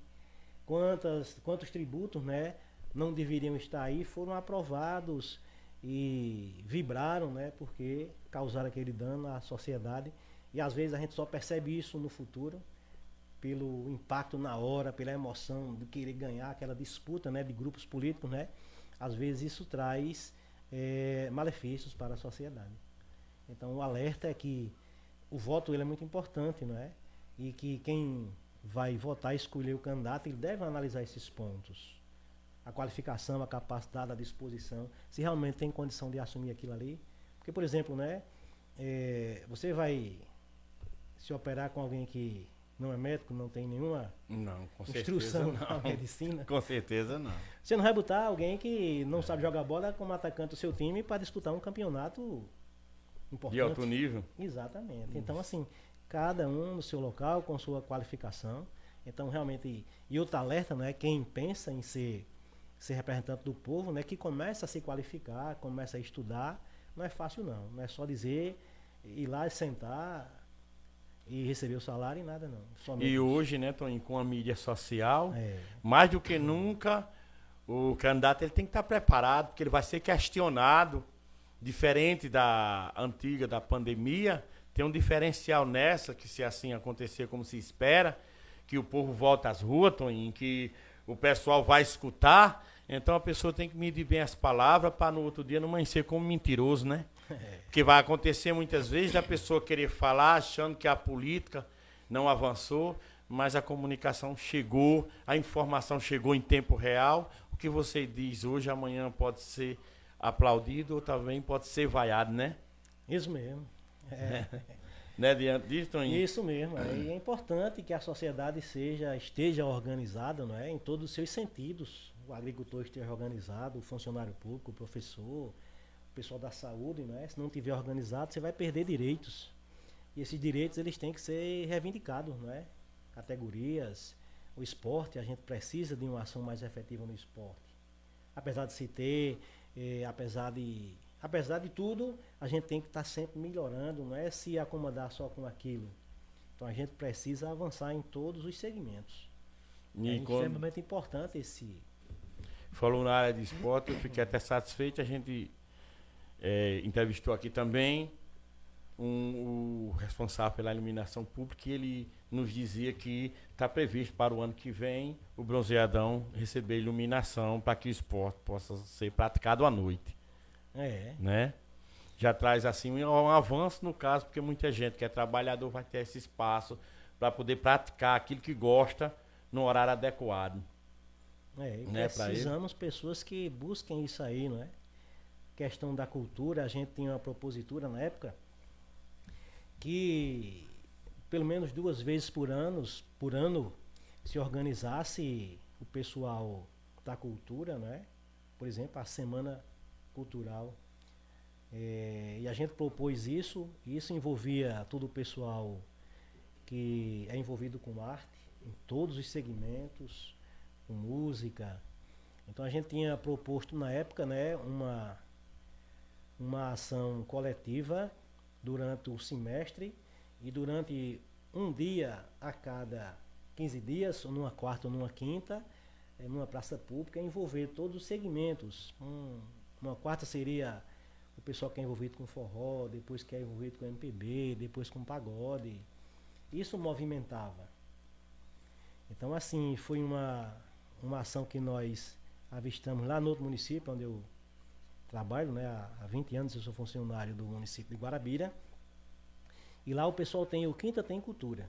quantos tributos, né, não deveriam estar aí, foram aprovados e vibraram, né, porque causaram aquele dano à sociedade. E às vezes a gente só percebe isso no futuro, pelo impacto na hora, pela emoção de querer ganhar aquela disputa, né, de grupos políticos, né? Às vezes isso traz malefícios para a sociedade. Então o alerta é que o voto ele é muito importante, não é? E que quem vai votar e escolher o candidato, ele deve analisar esses pontos. A qualificação, a capacidade, a disposição, se realmente tem condição de assumir aquilo ali. Porque, por exemplo, né, você vai se operar com alguém que não é médico, não tem nenhuma instrução na medicina. Com certeza não. Você não vai botar alguém que não sabe jogar bola como atacante do seu time para disputar um campeonato importante. De alto nível. Exatamente. Então, assim, cada um no seu local, com sua qualificação. Então, realmente, e outro alerta, né, quem pensa em ser representante do povo, né, que começa a se qualificar, começa a estudar, não é fácil não. Não é só dizer, ir lá e sentar e receber o salário e nada não. Somente E hoje, né, Toninho, com a mídia social, mais do que nunca, o candidato ele tem que estar preparado, porque ele vai ser questionado, diferente da antiga, da pandemia. Tem um diferencial nessa, que se assim acontecer como se espera, que o povo volta às ruas, Toninho, que o pessoal vai escutar. Então a pessoa tem que medir bem as palavras para no outro dia não amanhecer como mentiroso, né? Porque vai acontecer muitas vezes da pessoa querer falar achando que a política não avançou, mas a comunicação chegou, a informação chegou em tempo real. O que você diz hoje, amanhã pode ser aplaudido ou também pode ser vaiado, né? Isso mesmo. Né, diante disso, Toninho? Isso mesmo. E é importante que a sociedade esteja organizada, não é? Em todos os seus sentidos. O agricultor esteja organizado, o funcionário público, o professor, o pessoal da saúde, não é? Se não tiver organizado, você vai perder direitos. E esses direitos eles têm que ser reivindicados, não é? Categorias, o esporte, a gente precisa de uma ação mais efetiva no esporte. Apesar de se ter, apesar de tudo, a gente tem que estar sempre melhorando, não é se acomodar só com aquilo. Então a gente precisa avançar em todos os segmentos. É extremamente importante esse... Falou na área de esporte, eu fiquei até satisfeito. A gente entrevistou aqui também o responsável pela iluminação pública, e ele nos dizia que está previsto para o ano que vem o Bronzeadão receber iluminação para que o esporte possa ser praticado à noite. Né? Já traz assim um avanço no caso, porque muita gente que é trabalhador vai ter esse espaço para poder praticar aquilo que gosta no horário adequado. Né, precisamos pessoas que busquem isso aí, não é? Questão da cultura, a gente tinha uma propositura na época que pelo menos 2 vezes por ano se organizasse o pessoal da cultura, não é? Por exemplo, a Semana Cultural. E a gente propôs isso envolvia todo o pessoal que é envolvido com arte, em todos os segmentos, com música. Então a gente tinha proposto na época, né, uma ação coletiva durante o semestre e durante um dia a cada 15 dias, numa quarta ou numa quinta, numa praça pública, envolver todos os segmentos. Uma quarta seria o pessoal que é envolvido com forró, depois que é envolvido com MPB, depois com pagode. Isso movimentava. Então assim, foi uma ação que nós avistamos lá no outro município, onde eu trabalho, né? Há 20 anos eu sou funcionário do município de Guarabira. E lá o pessoal tem, o Quinta tem cultura.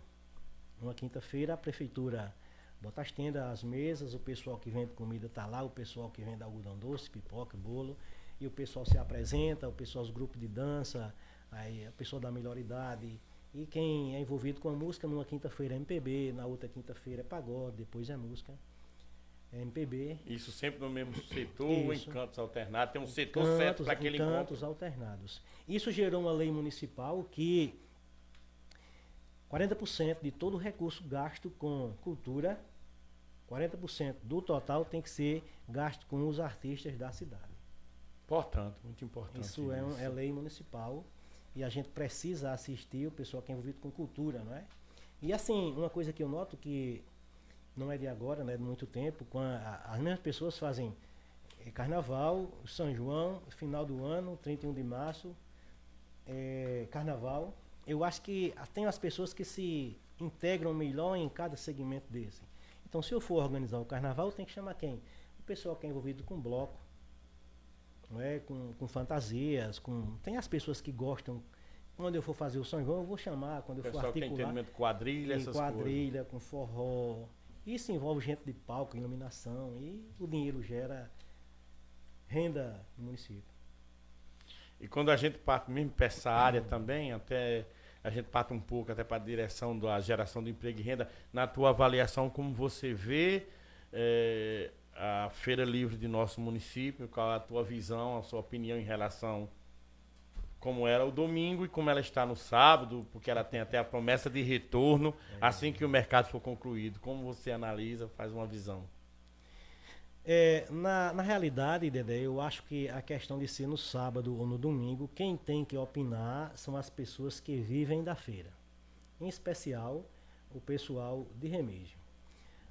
Uma quinta-feira a prefeitura bota as tendas, as mesas, o pessoal que vende comida está lá, o pessoal que vende algodão doce, pipoca, bolo, e o pessoal se apresenta, o pessoal, os grupos de dança, aí a pessoa da melhor idade, e quem é envolvido com a música, numa quinta-feira é MPB, na outra quinta-feira é pagode, depois é música. MPB. Isso sempre no mesmo setor, ou em cantos alternados? Tem um setor certo para aquele cantos alternados. Isso gerou uma lei municipal que 40% de todo o recurso gasto com cultura, 40% do total tem que ser gasto com os artistas da cidade. Importante, muito importante. Isso é lei municipal e a gente precisa assistir o pessoal que é envolvido com cultura, não é? E assim, uma coisa que eu noto que não é de agora, né, de muito tempo, quando as mesmas pessoas fazem Carnaval, São João, final do ano, 31 de março, Carnaval. Eu acho que tem as pessoas que se integram melhor em cada segmento desse. Então, se eu for organizar o Carnaval, tem que chamar quem? O pessoal que é envolvido com bloco, não é? Com fantasias, tem as pessoas que gostam. Quando eu for fazer o São João, eu vou chamar, quando eu for articular. Pessoal que tem entendimento quadrilha, essas quadrilha, coisas. com forró. Isso envolve gente de palco, iluminação, e o dinheiro gera renda no município. E quando a gente parte mesmo para essa área também, até a gente parte um pouco até para a direção da geração de emprego e renda, na tua avaliação, como você vê a Feira Livre de nosso município, qual a tua visão, a sua opinião em relação como era o domingo e como ela está no sábado, porque ela tem até a promessa de retorno assim que o mercado for concluído. Como você analisa, faz uma visão? Na realidade, Dedé, eu acho que a questão de ser no sábado ou no domingo, quem tem que opinar são as pessoas que vivem da feira. Em especial, o pessoal de Remígio.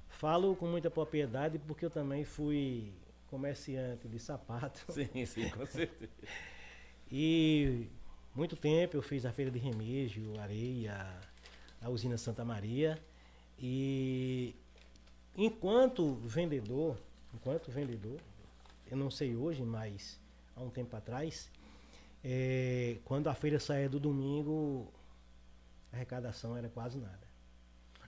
Falo com muita propriedade porque eu também fui comerciante de sapato. Sim, com certeza. E muito tempo eu fiz a feira de Remígio, Areia, a usina Santa Maria. E enquanto vendedor, eu não sei hoje, mas há um tempo atrás, quando a feira saía do domingo, a arrecadação era quase nada.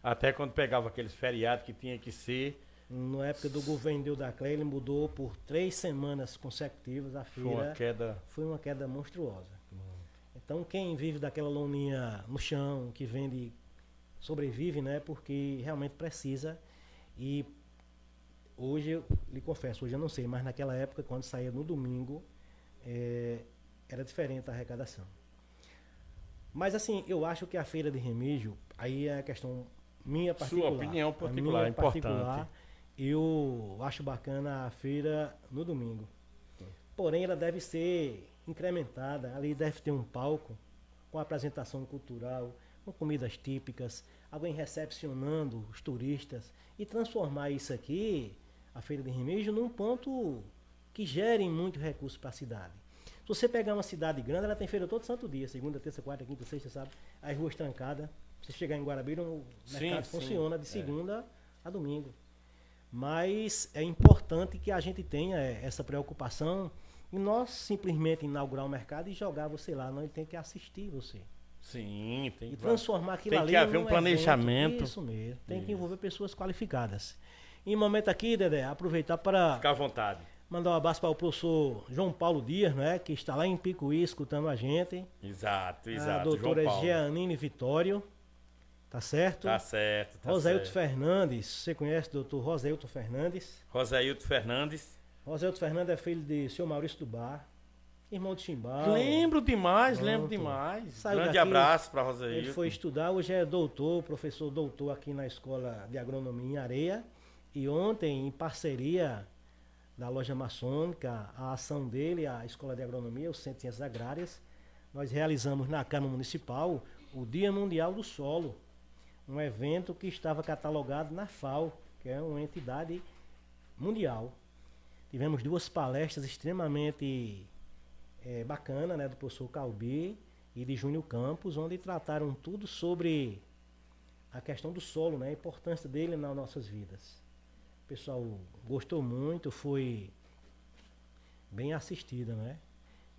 Até quando pegava aqueles feriados que tinha que ser. Na época do governo Deudaclé, ele mudou por 3 semanas consecutivas a feira. Foi uma queda monstruosa. Então quem vive daquela loninha no chão, que vende, sobrevive, né? Porque realmente precisa. E hoje, eu lhe confesso, hoje eu não sei, mas naquela época, quando saía no domingo, era diferente a arrecadação. Mas assim, eu acho que a feira de Remígio, aí é a questão minha particular. Sua opinião particular, é importante. Eu acho bacana a feira no domingo. Porém, ela deve ser incrementada. Ali deve ter um palco com apresentação cultural, com comidas típicas, alguém recepcionando os turistas e transformar isso aqui, a feira de Remígio, num ponto que gere muito recurso para a cidade. Se você pegar uma cidade grande, ela tem feira todo santo dia, segunda, terça, quarta, quinta, sexta, sábado, as ruas trancadas. Você chegar em Guarabira, o mercado funciona de segunda a domingo. Mas é importante que a gente tenha essa preocupação e nós simplesmente inaugurar o mercado e jogar você lá, não, ele tem que assistir você. Sim, tem que transformar aquilo ali. Tem que haver um planejamento. Evento. Isso mesmo, tem que envolver pessoas qualificadas. Em momento aqui, Dedé, aproveitar para ficar à vontade. Mandar um abraço para o professor João Paulo Dias, né, que está lá em Picuí escutando a gente. Exato. A doutora Jeanine Vitório. Tá certo? Tá certo. Rosailton Fernandes, você conhece o doutor Rosailton Fernandes? Rosailton Fernandes é filho de senhor Maurício do Bar, irmão de Chimbal. Lembro demais. Grande abraço para Rosailton. Ele foi estudar, hoje é professor doutor aqui na Escola de Agronomia em Areia. E ontem, em parceria da Loja Maçônica, a ação dele, a Escola de Agronomia, o Centro de Ciências Agrárias, nós realizamos na Câmara Municipal o Dia Mundial do Solo. Um evento que estava catalogado na FAO, que é uma entidade mundial. Tivemos 2 palestras extremamente bacanas, né, do professor Calbi e de Júnior Campos, onde trataram tudo sobre a questão do solo, né, a importância dele nas nossas vidas. O pessoal gostou muito, foi bem assistida, né?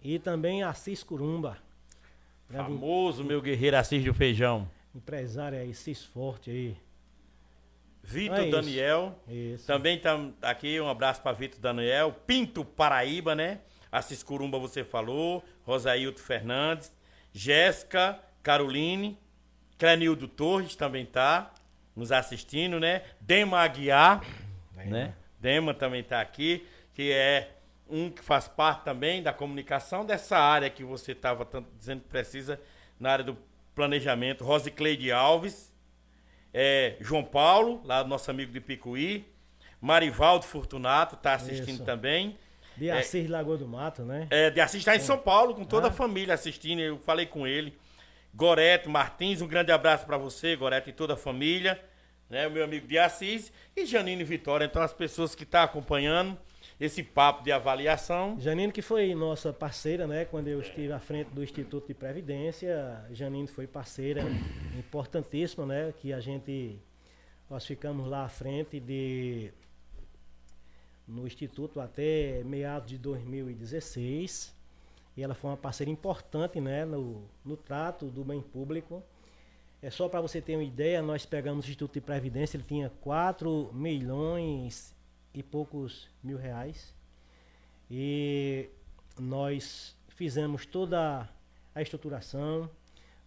E também Assis Curumba. Famoso, meu guerreiro Assis do Feijão. Empresário aí, Cis Forte aí. Vitor Daniel. Isso. Também tá aqui, um abraço para Vitor Daniel. Pinto Paraíba, né? Assis Curumba você falou. Rosailton Fernandes. Jéssica Caroline. Clenildo Torres também tá nos assistindo, né? Dema Aguiar, né? Dema também tá aqui, que é um que faz parte também da comunicação dessa área que você estava dizendo que precisa na área do Planejamento, Rosicleide Alves, João Paulo, lá nosso amigo de Picuí, Marivaldo Fortunato está assistindo Isso. também. De Assis Lagoa do Mato, né? De assistir em São Paulo, com toda a família assistindo, eu falei com ele. Goreto Martins, um grande abraço para você, Goreto, e toda a família, né? O meu amigo de Assis e Janine Vitória, então as pessoas que estão acompanhando esse papo de avaliação. Janine, que foi nossa parceira, né? Quando eu estive à frente do Instituto de Previdência, Janine foi parceira importantíssima, né? Que nós ficamos lá à frente no Instituto até meados de 2016. E ela foi uma parceira importante, né? No trato do bem público. Só para você ter uma ideia, nós pegamos o Instituto de Previdência, ele tinha 4 milhões e poucos mil reais, e nós fizemos toda a estruturação,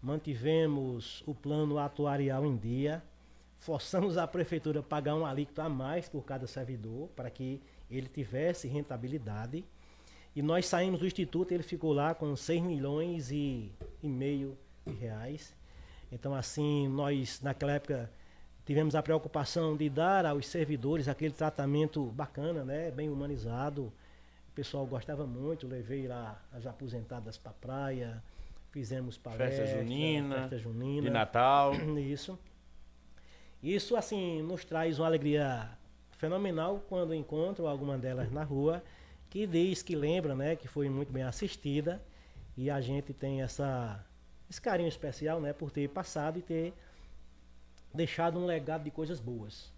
mantivemos o plano atuarial em dia, forçamos a prefeitura a pagar um alíquota a mais por cada servidor, para que ele tivesse rentabilidade, e nós saímos do instituto, ele ficou lá com 6 milhões e meio de reais. Então, assim, nós naquela época tivemos a preocupação de dar aos servidores aquele tratamento bacana, né? Bem humanizado. O pessoal gostava muito, levei lá as aposentadas para a praia, fizemos palestra, Festa junina, de Natal. Isso, assim, nos traz uma alegria fenomenal quando encontro alguma delas na rua, que diz que lembra, né? Que foi muito bem assistida, e a gente tem esse carinho especial, né? Por ter passado e ter deixado um legado de coisas boas.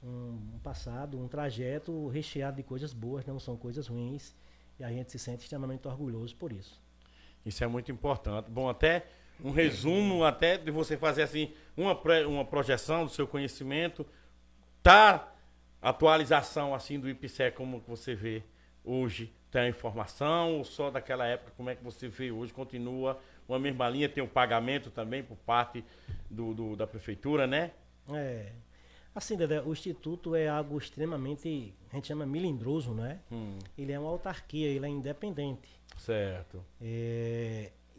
Um passado, um trajeto recheado de coisas boas, não são coisas ruins. E a gente se sente extremamente orgulhoso por isso. Isso é muito importante. Bom, até um resumo, até de você fazer assim, uma projeção do seu conhecimento, atualização assim do IPSE, como você vê hoje, tem a informação, ou só daquela época, como é que você vê hoje, continua uma mesma linha, tem o pagamento também por parte da prefeitura, né? Assim, Dedé, o Instituto é algo extremamente, a gente chama melindroso, né? Ele é uma autarquia, ele é independente. Certo.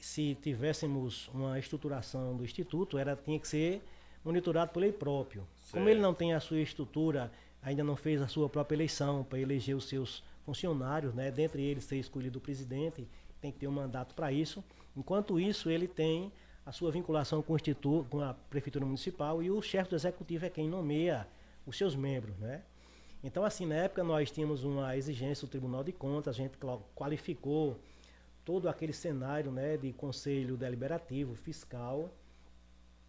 Se tivéssemos uma estruturação do Instituto, tinha que ser monitorado por lei próprio. Certo. Como ele não tem a sua estrutura, ainda não fez a sua própria eleição para eleger os seus funcionários, né? Dentre eles ser escolhido o presidente, tem que ter um mandato para isso. Enquanto isso, ele tem a sua vinculação com o Instituto, com a Prefeitura Municipal, e o chefe do Executivo é quem nomeia os seus membros, né? Então, assim, na época nós tínhamos uma exigência do Tribunal de Contas, a gente qualificou todo aquele cenário, né, de Conselho Deliberativo, Fiscal,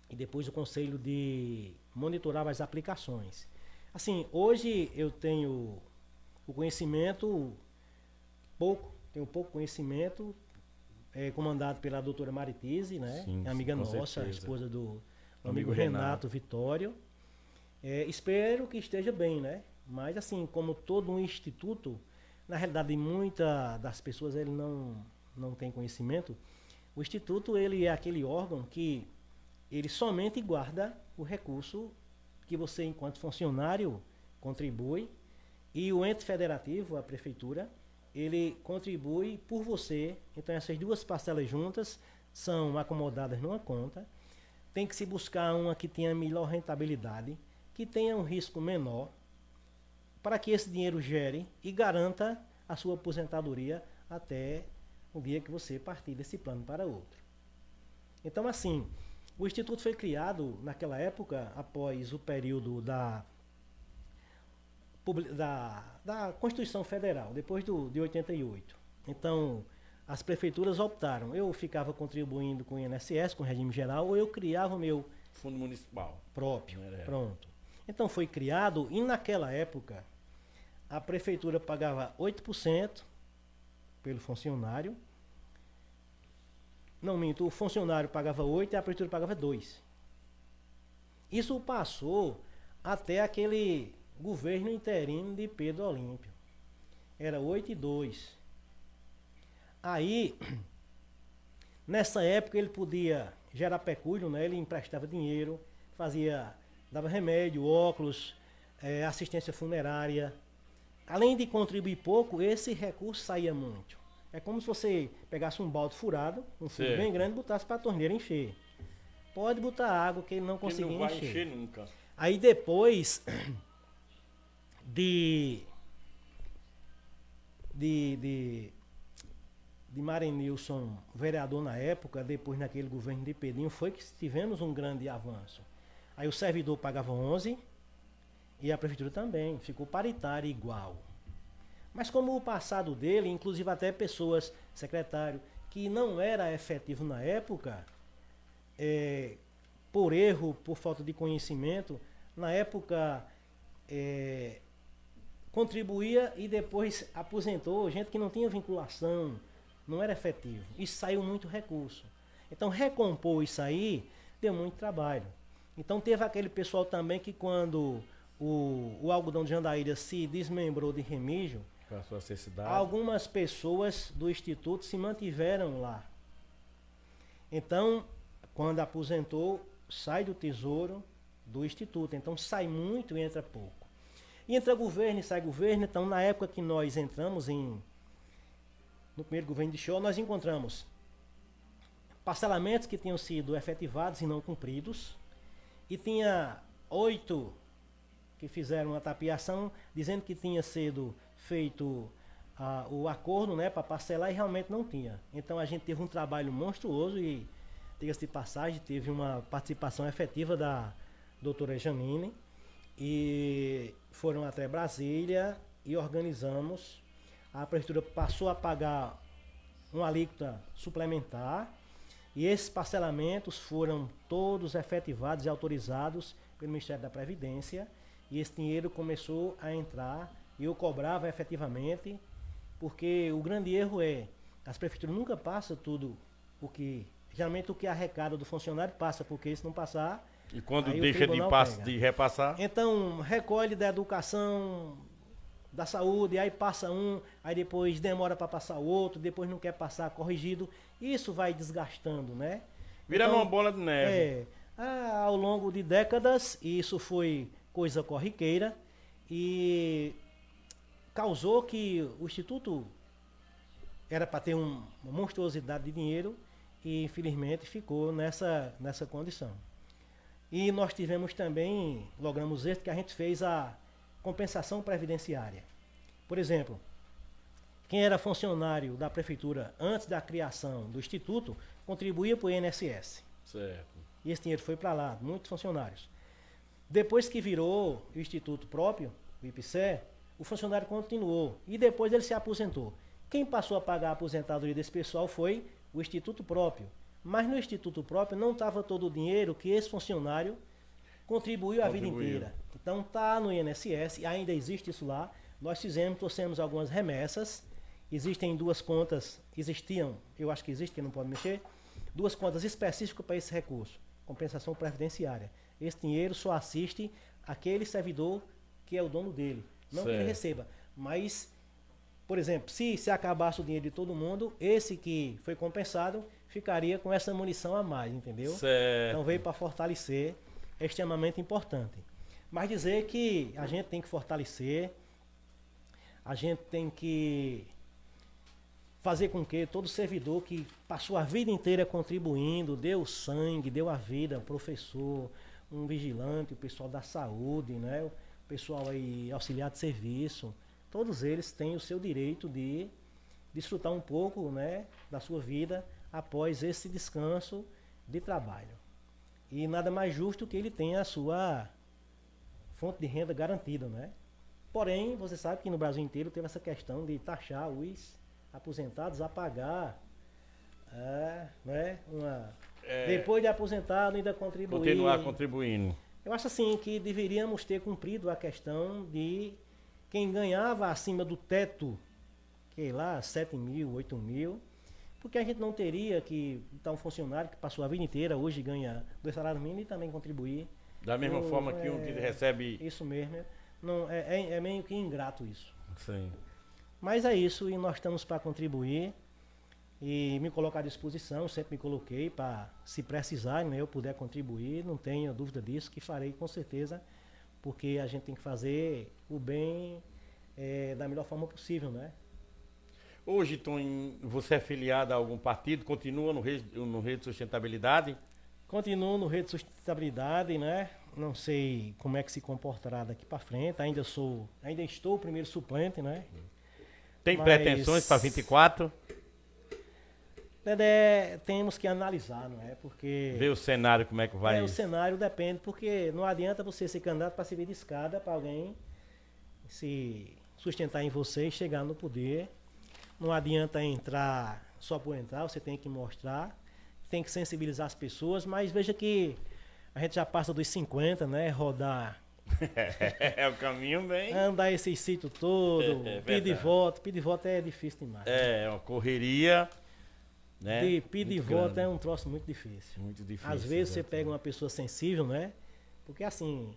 e depois o Conselho de monitorar as aplicações. Assim, hoje eu tenho o conhecimento, tenho pouco conhecimento, comandado pela doutora Maritise, né? Sim, amiga nossa, certeza. A esposa do amigo Renato Vitório. Espero que esteja bem, né? Mas assim, como todo um instituto, na realidade muitas das pessoas ele não tem conhecimento. O instituto ele é aquele órgão que ele somente guarda o recurso que você, enquanto funcionário, contribui, e o ente federativo, a prefeitura, ele contribui por você. Então essas duas parcelas juntas são acomodadas numa conta. Tem que se buscar uma que tenha melhor rentabilidade, que tenha um risco menor, para que esse dinheiro gere e garanta a sua aposentadoria até o dia que você partir desse plano para outro. Então, assim, o Instituto foi criado naquela época, após o período da Constituição Federal, depois de 88. Então, as prefeituras optaram. Eu ficava contribuindo com o INSS, com o regime geral, ou eu criava o meu fundo municipal próprio. Pronto. Então, foi criado, e naquela época, a prefeitura pagava 8% pelo funcionário. Não minto, o funcionário pagava 8% e a prefeitura pagava 2%. Isso passou até aquele governo interino de Pedro Olímpio. Era 8 e 2. Aí, nessa época, ele podia gerar pecúlio, né? Ele emprestava dinheiro, dava remédio, óculos, assistência funerária. Além de contribuir pouco, esse recurso saía muito. É como se você pegasse um balde furado, um fundo bem grande, e botasse para a torneira encher. Pode botar água que ele não conseguia Ele não vai encher. encher nunca. Aí depois de Marenilson, vereador na época, depois naquele governo de Pedrinho, foi que tivemos um grande avanço. Aí o servidor pagava 11 e a prefeitura também, ficou paritário igual. Mas como o passado dele, inclusive até pessoas, secretário, que não era efetivo na época, por erro, por falta de conhecimento, na época contribuía e depois aposentou, gente que não tinha vinculação, não era efetivo. Isso saiu muito recurso. Então recompor isso aí deu muito trabalho. Então teve aquele pessoal também que quando o algodão de Jandaíra se desmembrou de Remígio, Passou a ser cidade. algumas pessoas do Instituto se mantiveram lá. Então, quando aposentou, sai do Tesouro do Instituto. Então sai muito e entra pouco. E entra governo e sai governo. Então, na época que nós entramos no primeiro governo de Show, nós encontramos parcelamentos que tinham sido efetivados e não cumpridos. E tinha 8 que fizeram uma tapiação, dizendo que tinha sido feito o acordo, né, para parcelar, e realmente não tinha. Então a gente teve um trabalho monstruoso e, diga-se de passagem, teve uma participação efetiva da doutora Janine, e foram até Brasília e organizamos. A prefeitura passou a pagar uma alíquota suplementar e esses parcelamentos foram todos efetivados e autorizados pelo Ministério da Previdência, e esse dinheiro começou a entrar e eu cobrava efetivamente, porque o grande erro as prefeituras nunca passam tudo geralmente o que arrecada do funcionário passa, porque se não passar, E quando aí deixa de repassar? Então recolhe da educação, da saúde, aí passa aí depois demora para passar o outro, depois não quer passar corrigido, isso vai desgastando, né? Virando Então, uma bola de neve. Ao longo de décadas, isso foi coisa corriqueira e causou que o Instituto era para ter uma monstruosidade de dinheiro e infelizmente ficou nessa condição. E nós tivemos também, logramos êxito, que a gente fez a compensação previdenciária. Por exemplo, quem era funcionário da prefeitura antes da criação do Instituto contribuía para o INSS. Certo. E esse dinheiro foi para lá, muitos funcionários. Depois que virou o Instituto próprio, o IPCE, o funcionário continuou e depois ele se aposentou. Quem passou a pagar a aposentadoria desse pessoal foi o Instituto próprio. Mas no Instituto próprio não estava todo o dinheiro que esse funcionário contribuiu a vida inteira. Então está no INSS, ainda existe isso lá. Nós trouxemos algumas remessas. Existem 2 contas, eu acho que existe, que não pode mexer, 2 contas específicas para esse recurso, compensação previdenciária. Esse dinheiro só assiste aquele servidor que é o dono dele. Não que ele receba, mas, por exemplo, se acabasse o dinheiro de todo mundo, esse que foi compensado ficaria com essa munição a mais, entendeu? Certo. Então veio para fortalecer, é extremamente importante. Mas dizer que a gente tem que fortalecer, a gente tem que fazer com que todo servidor que passou a vida inteira contribuindo, deu sangue, deu a vida, um professor, um vigilante, o pessoal da saúde, né? O pessoal aí auxiliar de serviço, todos eles têm o seu direito de desfrutar um pouco, né, da sua vida após esse descanso de trabalho. E nada mais justo que ele tenha a sua fonte de renda garantida, né? Porém, você sabe que no Brasil inteiro teve essa questão de taxar os aposentados a pagar, né, depois de aposentado ainda contribuir. Continuar contribuindo. Eu acho assim que deveríamos ter cumprido a questão de quem ganhava acima do teto, que lá, 7 mil, 8 mil, porque a gente não teria que estar um funcionário que passou a vida inteira, hoje ganha 2 salários mínimos e também contribuir. Da mesma forma que um que recebe... Isso mesmo. Não, é meio que ingrato isso. Sim. Mas é isso, e nós estamos para contribuir e me colocar à disposição, sempre me coloquei para, se precisar, né, eu puder contribuir, não tenho dúvida disso, que farei com certeza, porque a gente tem que fazer o bem da melhor forma possível, né? Hoje, Tom, você é filiado a algum partido? Continua no Rede de Sustentabilidade? Continuo no Rede de Sustentabilidade, né? Não sei como é que se comportará daqui para frente. Ainda estou o primeiro suplente, né? Tem pretensões para 24? Dedé, temos que analisar, não é? Porque Ver o cenário, como é que vai o isso. cenário depende, porque não adianta você ser candidato para servir de escada para alguém se sustentar em você e chegar no poder. Não adianta entrar só por entrar, você tem que mostrar, tem que sensibilizar as pessoas, mas veja que a gente já passa dos 50, né? Rodar. É o caminho bem. Andar esse sítio todo, pedir voto é difícil demais. É uma correria, né? De pedir Muito voto grande. é um troço muito difícil. Muito difícil. Às vezes você exatamente. pega uma pessoa sensível, né? Porque assim,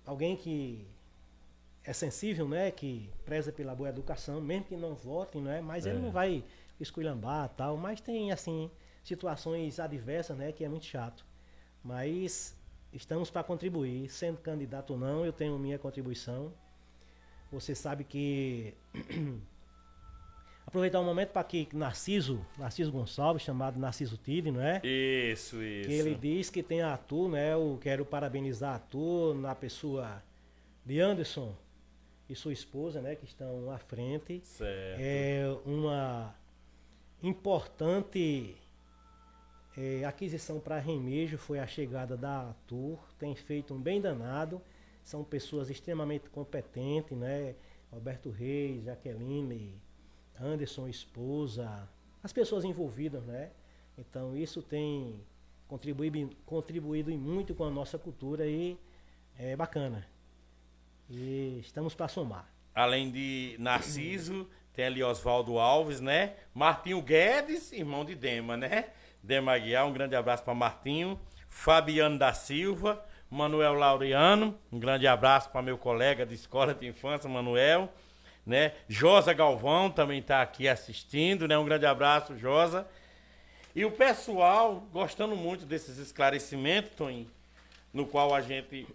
alguém que é sensível, né? Que preza pela boa educação, mesmo que não vote, né? Mas ele não vai esculhambar e tal. Mas tem, assim, situações adversas, né? Que é muito chato. Mas estamos para contribuir. Sendo candidato ou não, eu tenho minha contribuição. Você sabe que... Aproveitar um momento para que Narciso Gonçalves, chamado Narciso Tide, não é? Isso. Que ele diz que tem a Arthur, né? Eu quero parabenizar a Arthur na pessoa de Anderson e sua esposa, né? Que estão à frente. Certo. É uma importante aquisição para Remédio foi a chegada da Arthur. Tem feito um bem danado. São pessoas extremamente competentes, né? Roberto Reis, Jaqueline, Anderson, esposa, as pessoas envolvidas, né? Então isso tem contribuído e muito com a nossa cultura e é bacana. E estamos para somar. Além de Narciso, tem ali Oswaldo Alves, né? Martinho Guedes, irmão de Dema, né? Dema Aguiar, um grande abraço para Martinho. Fabiano da Silva, Manuel Laureano, um grande abraço para meu colega de escola de infância, Manuel. Né? Josa Galvão também está aqui assistindo, né? Um grande abraço, Josa. E o pessoal gostando muito desses esclarecimentos, Toninho, no qual a gente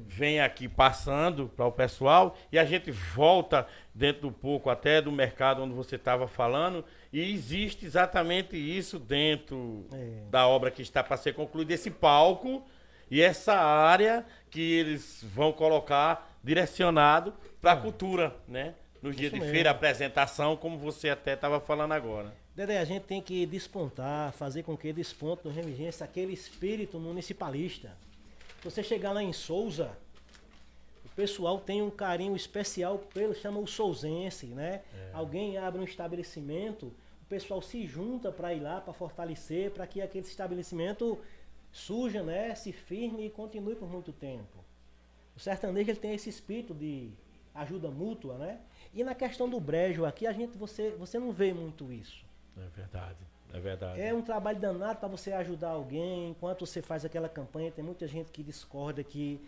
vem aqui passando para o pessoal e a gente volta dentro do pouco até do mercado onde você estava falando e existe exatamente isso dentro da obra que está para ser concluída, esse palco e essa área que eles vão colocar direcionado para a cultura, né? Nos dias de feira, apresentação, como você até estava falando agora. Dedé, a gente tem que despontar, fazer com que desponte no Remigência aquele espírito municipalista. Se você chegar lá em Souza, o pessoal tem um carinho especial pelo, chama o souzense, né? Alguém abre um estabelecimento, o pessoal se junta para ir lá, para fortalecer, para que aquele estabelecimento surja, né? Se firme e continue por muito tempo. O sertanejo ele tem esse espírito de ajuda mútua, né? E na questão do brejo aqui, você não vê muito isso. É verdade, é verdade. É um trabalho danado para você ajudar alguém. Enquanto você faz aquela campanha, tem muita gente que discorda, que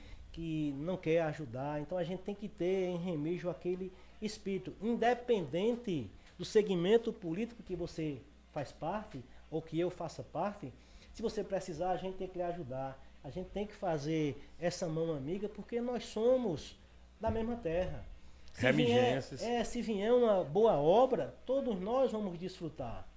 não quer ajudar. Então a gente tem que ter em Remígio aquele espírito, independente do segmento político que você faz parte, ou que eu faça parte. Se você precisar, a gente tem que lhe ajudar. A gente tem que fazer essa mão amiga, porque nós somos da mesma terra. Se vier uma boa obra, todos nós vamos desfrutar.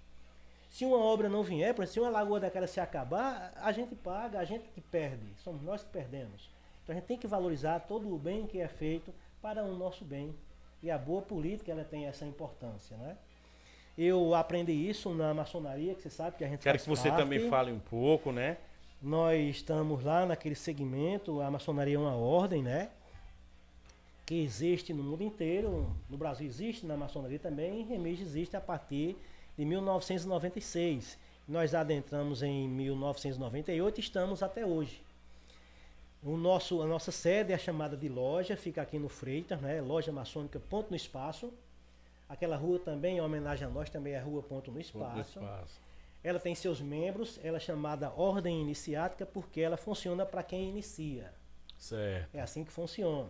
Se uma obra não vier, por exemplo, se uma lagoa daquela se acabar, a gente paga, a gente que perde, somos nós que perdemos. Então a gente tem que valorizar todo o bem que é feito para o nosso bem. E a boa política ela tem essa importância, né? Eu aprendi isso na maçonaria, que você sabe que a gente Quero que você também fale um pouco, né? Nós estamos lá naquele segmento, a maçonaria é uma ordem, né? Que existe no mundo inteiro, no Brasil existe, na maçonaria também, em Remígio existe a partir de 1996. Nós adentramos em 1998 e estamos até hoje. A nossa sede é chamada de loja, fica aqui no Freitas, né? Loja Maçônica Ponto no Espaço. Aquela rua também, em homenagem a nós, também é a rua Ponto no Espaço. Ela tem seus membros, ela é chamada Ordem Iniciática porque ela funciona para quem inicia. Certo. É assim que funciona.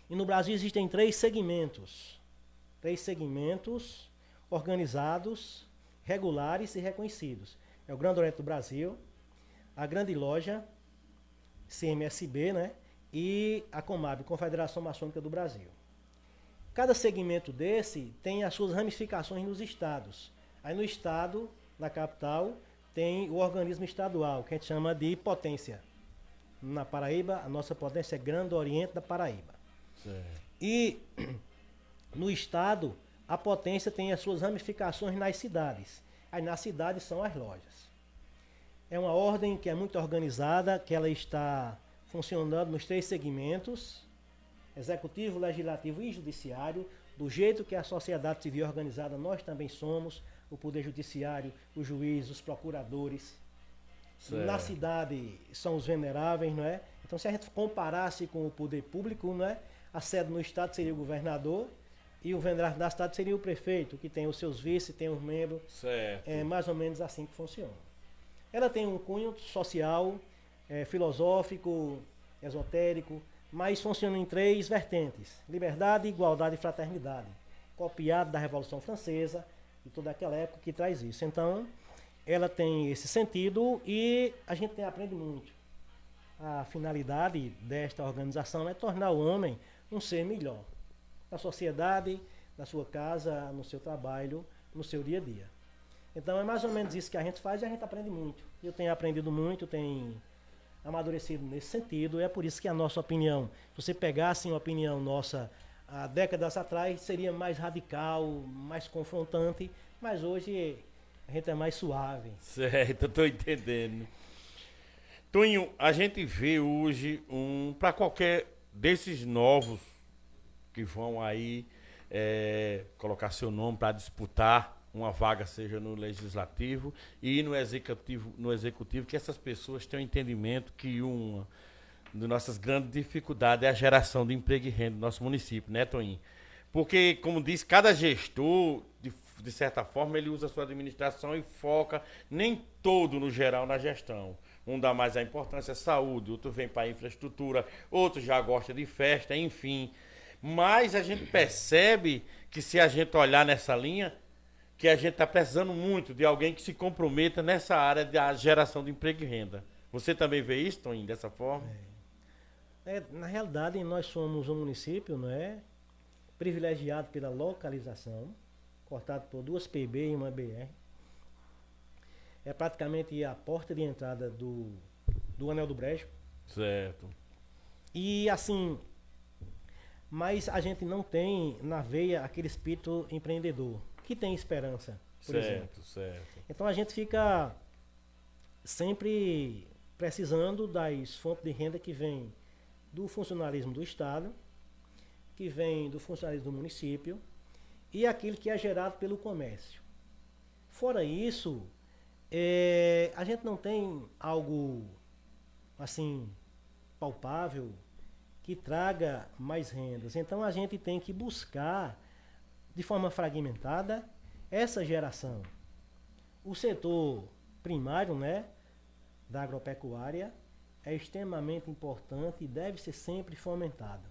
E no Brasil existem três segmentos organizados, regulares e reconhecidos. É o Grande Oriente do Brasil, a Grande Loja, CMSB, né? E a Comab, Confederação Maçônica do Brasil. Cada segmento desse tem as suas ramificações nos estados. Aí no estado, na capital, tem o organismo estadual, que a gente chama de potência. Na Paraíba, a nossa potência é Grande Oriente da Paraíba. Certo. E no estado, a potência tem as suas ramificações nas cidades. Aí nas cidades são as lojas. É uma ordem que é muito organizada, que ela está funcionando nos 3 segmentos, executivo, legislativo e judiciário, do jeito que a sociedade civil organizada nós também somos, o poder judiciário, os juízes, os procuradores. Certo. Na cidade são os veneráveis, não é? Então se a gente comparasse com o poder público, não é? A sede no estado seria o governador e o venerável da cidade seria o prefeito, que tem os seus vice, tem os membros. Certo. É mais ou menos assim que funciona. Ela tem um cunho social, filosófico, esotérico, mas funciona em 3 vertentes: liberdade, igualdade e fraternidade, copiado da Revolução Francesa e toda aquela época que traz isso. Então, ela tem esse sentido e a gente aprende muito. A finalidade desta organização é tornar o homem um ser melhor, na sociedade, na sua casa, no seu trabalho, no seu dia a dia. Então é mais ou menos isso que a gente faz e a gente aprende muito. Eu tenho aprendido muito, tenho amadurecido nesse sentido, é por isso que a nossa opinião, se você pegasse uma opinião nossa há décadas atrás, seria mais radical, mais confrontante, mas hoje a gente é mais suave. Certo, eu tô entendendo. Tonho, a gente vê hoje para qualquer desses novos que vão aí colocar seu nome para disputar uma vaga, seja no legislativo e no executivo, que essas pessoas tenham entendimento que uma das nossas grandes dificuldades é a geração de emprego e renda do nosso município, né, Toninho? Porque, como diz, cada gestor, de certa forma, ele usa a sua administração e foca nem todo no geral na gestão. Um dá mais a importância à saúde, outro vem para a infraestrutura, outro já gosta de festa, enfim. Mas a gente percebe que, se a gente olhar nessa linha, que a gente está precisando muito de alguém que se comprometa nessa área da geração de emprego e renda. Você também vê isso, Toninho, dessa forma? Na realidade, nós somos um município, não é, privilegiado pela localização, cortado por 2 PB e uma BR. É praticamente a porta de entrada do Anel do Brejo. Certo. E assim, mas a gente não tem na veia aquele espírito empreendedor, que tem esperança, por exemplo. Certo. Então a gente fica sempre precisando das fontes de renda que vem do funcionalismo do Estado, que vem do funcionalismo do município e aquilo que é gerado pelo comércio. Fora isso, a gente não tem algo assim palpável que traga mais rendas. Então a gente tem que buscar de forma fragmentada essa geração. O setor primário, né, da agropecuária é extremamente importante e deve ser sempre fomentado,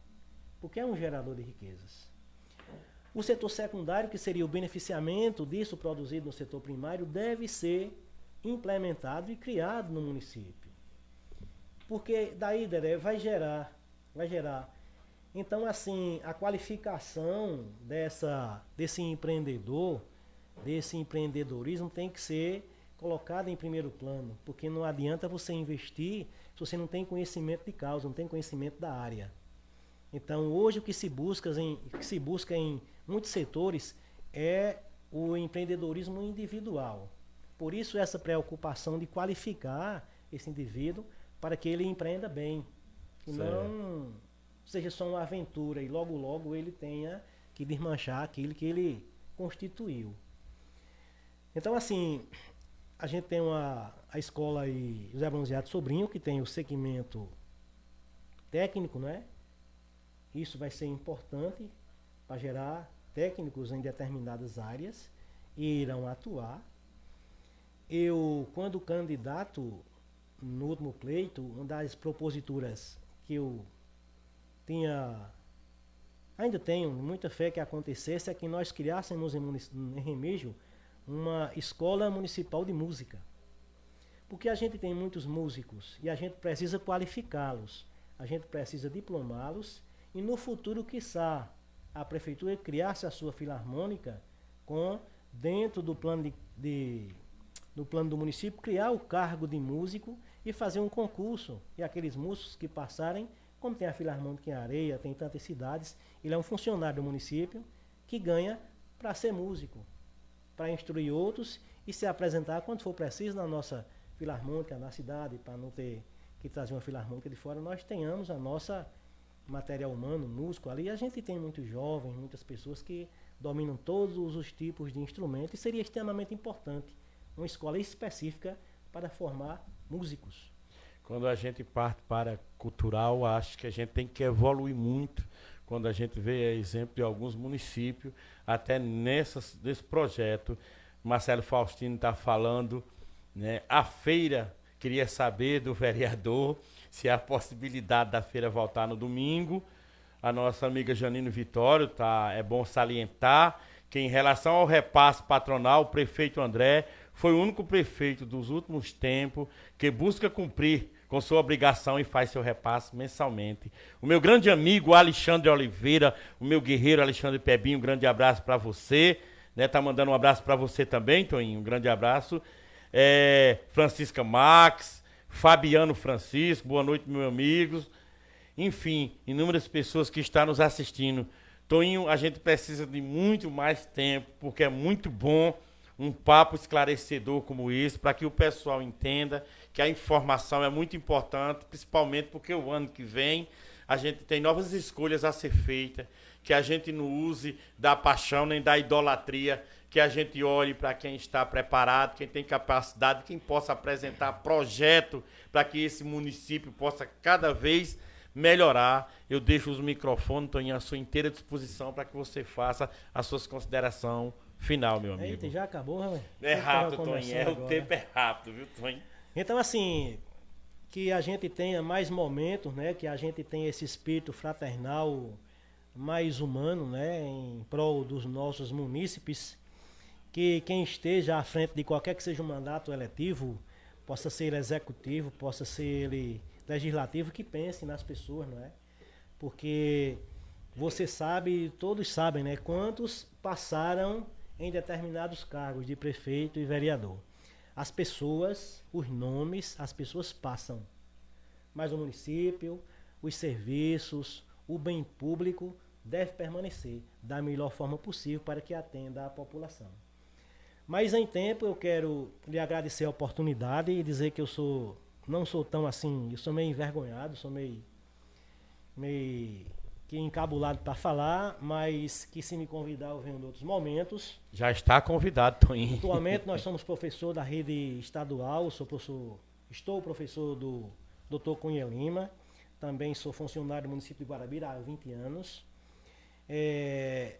porque é um gerador de riquezas. O setor secundário, que seria o beneficiamento disso produzido no setor primário, deve ser implementado e criado no município, porque daí, Dedé, vai gerar. Então, assim, a qualificação desse empreendedor, desse empreendedorismo tem que ser colocada em primeiro plano, porque não adianta você investir se você não tem conhecimento de causa, não tem conhecimento da área. Então, hoje o que se busca em muitos setores é o empreendedorismo individual. Por isso essa preocupação de qualificar esse indivíduo para que ele empreenda bem, que não seja só uma aventura e logo ele tenha que desmanchar aquilo que ele constituiu. Então, assim, a gente tem a escola aí, José Bronzeado Sobrinho, que tem o segmento técnico, né? Isso vai ser importante para gerar técnicos em determinadas áreas e irão atuar. Eu, quando candidato no último pleito, uma das proposituras que eu ainda tenho muita fé que acontecesse, é que nós criássemos em Remígio uma escola municipal de música. Porque a gente tem muitos músicos e a gente precisa qualificá-los, a gente precisa diplomá-los e no futuro, quiçá, a prefeitura criasse a sua filarmônica dentro do plano de no plano do município, criar o cargo de músico e fazer um concurso. E aqueles músicos que passarem, como tem a Filarmônica em Areia, tem tantas cidades, ele é um funcionário do município que ganha para ser músico, para instruir outros e se apresentar quando for preciso na nossa Filarmônica, na cidade, para não ter que trazer uma Filarmônica de fora, nós tenhamos a nossa material humano, músico ali. A gente tem muitos jovens, muitas pessoas que dominam todos os tipos de instrumentos e seria extremamente importante uma escola específica para formar músicos. Quando a gente parte para cultural, acho que a gente tem que evoluir muito. Quando a gente vê exemplo de alguns municípios, até nesse projeto, Marcelo Faustino está falando, né, a feira, queria saber do vereador se há possibilidade da feira voltar no domingo. A nossa amiga Janine Vitório, é bom salientar que em relação ao repasse patronal, o prefeito André foi o único prefeito dos últimos tempos que busca cumprir com sua obrigação e faz seu repasse mensalmente. O meu grande amigo Alexandre Oliveira, o meu guerreiro Alexandre Pebinho, um grande abraço para você. Né, tá mandando um abraço para você também, Toninho, um grande abraço. Francisca Max, Fabiano Francisco, boa noite, meus amigos. Enfim, inúmeras pessoas que estão nos assistindo. Toninho, a gente precisa de muito mais tempo, porque é muito bom um papo esclarecedor como esse, para que o pessoal entenda que a informação é muito importante, principalmente porque o ano que vem a gente tem novas escolhas a ser feitas, que a gente não use da paixão nem da idolatria, que a gente olhe para quem está preparado, quem tem capacidade, quem possa apresentar projeto para que esse município possa cada vez melhorar. Eu deixo os microfones, Toninho, à sua inteira disposição para que você faça as suas considerações final, meu amigo. Eita, já acabou, né? É rápido, Toninho, o tempo é rápido, viu, Toninho? Então, assim, que a gente tenha mais momentos, né? Que a gente tenha esse espírito fraternal mais humano, né? Em prol dos nossos munícipes. Que quem esteja à frente de qualquer que seja um mandato eletivo, possa ser ele executivo, possa ser ele legislativo, que pense nas pessoas, não é? Porque você sabe, todos sabem, né? Quantos passaram em determinados cargos de prefeito e vereador. As pessoas, os nomes, as pessoas passam. Mas o município, os serviços, o bem público deve permanecer da melhor forma possível para que atenda a população. Mas em tempo eu quero lhe agradecer a oportunidade e dizer que eu não sou tão assim, eu sou meio envergonhado, sou meio que encabulado para falar, mas que se me convidar eu venho em outros momentos. Já está convidado, Toninho. Atualmente nós somos professor da rede estadual, estou professor do Dr. Cunha Lima, também sou funcionário do município de Guarabira há 20 anos.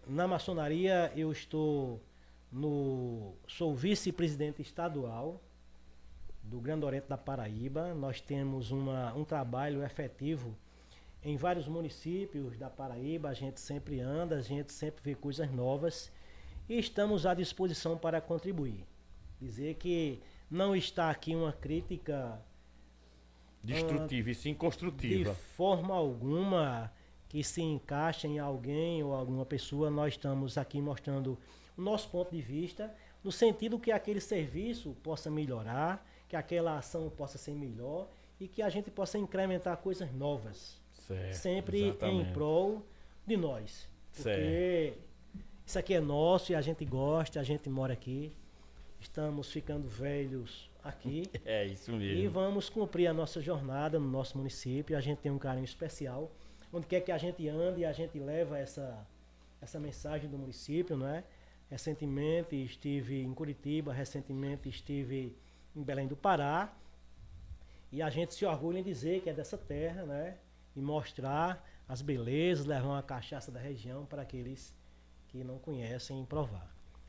Na maçonaria eu sou vice-presidente estadual do Grande Oriente da Paraíba. Nós temos um trabalho efetivo em vários municípios da Paraíba, a gente sempre anda, a gente sempre vê coisas novas e estamos à disposição para contribuir. Dizer que não está aqui uma crítica destrutiva e sim construtiva. De forma alguma que se encaixe em alguém ou alguma pessoa. Nós estamos aqui mostrando o nosso ponto de vista, no sentido que aquele serviço possa melhorar, que aquela ação possa ser melhor e que a gente possa incrementar coisas novas. Certo, sempre exatamente. Em prol de nós. Porque Certo. Isso aqui é nosso e a gente gosta, a gente mora aqui. Estamos ficando velhos aqui. É isso mesmo. E vamos cumprir a nossa jornada no nosso município. A gente tem um carinho especial. Onde quer que a gente ande, a gente leva essa mensagem do município, não é? Recentemente estive em Curitiba, recentemente estive em Belém do Pará. E a gente se orgulha em dizer que é dessa terra, né? E mostrar as belezas, levar uma cachaça da região para aqueles que não conhecem provar.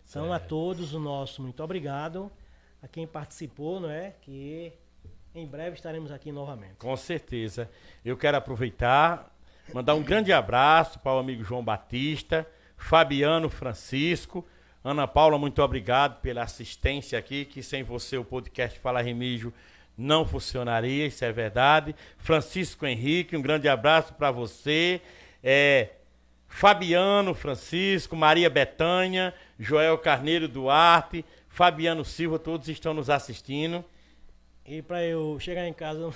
Então, certo. A todos o nosso muito obrigado, a quem participou, não é? Que em breve estaremos aqui novamente. Com certeza. Eu quero aproveitar, mandar um grande abraço para o amigo João Batista, Fabiano Francisco, Ana Paula, muito obrigado pela assistência aqui, que sem você o podcast Fala Remígio não funcionaria, isso é verdade. Francisco Henrique, um grande abraço para você. Fabiano Francisco, Maria Betânia, Joel Carneiro Duarte, Fabiano Silva, todos estão nos assistindo. E para eu chegar em casa, vou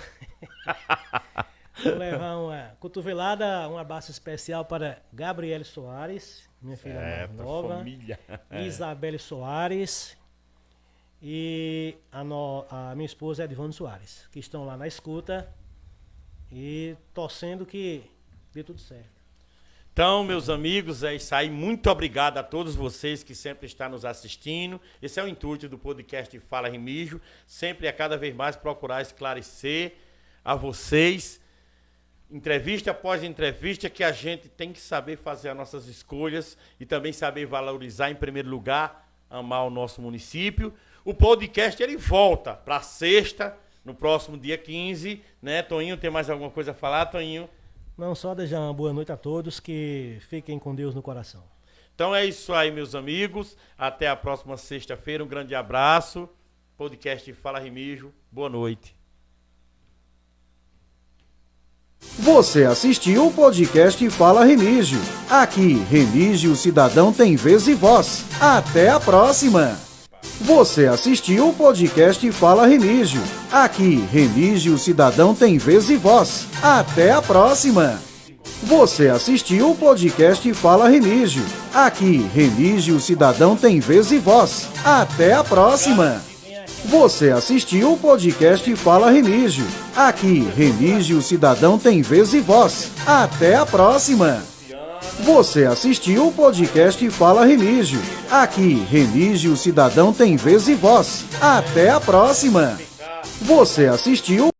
levar uma cotovelada, um abraço especial para Gabriele Soares, minha filha mais nova, família. Isabelle Soares e a minha esposa Edvone Soares, que estão lá na escuta e torcendo que dê tudo certo. Então, meus amigos, é isso aí. Muito obrigado a todos vocês que sempre estão nos assistindo. Esse é o intuito do podcast Fala Remígio. Sempre a cada vez mais procurar esclarecer a vocês, entrevista após entrevista, que a gente tem que saber fazer as nossas escolhas e também saber valorizar, em primeiro lugar, amar o nosso município. O podcast, ele volta para sexta, no próximo dia 15, né? Toninho, tem mais alguma coisa a falar, Toninho? Não, só desejar uma boa noite a todos, que fiquem com Deus no coração. Então é isso aí, meus amigos. Até a próxima sexta-feira. Um grande abraço. Podcast Fala Remígio. Boa noite. Você assistiu o podcast Fala Remígio. Aqui, Remígio Cidadão tem vez e voz. Até a próxima! Você assistiu o podcast Fala Remígio. Aqui, Remígio Cidadão tem vez e voz. Até a próxima! Você assistiu o podcast Fala Remígio. Aqui, Remígio Cidadão tem vez e voz. Até a próxima! Você assistiu o podcast Fala Remígio. Aqui, Remígio Cidadão tem vez e voz. Até a próxima! Você assistiu o podcast Fala Remígio. Aqui, Remígio Cidadão tem vez e voz. Até a próxima! Você assistiu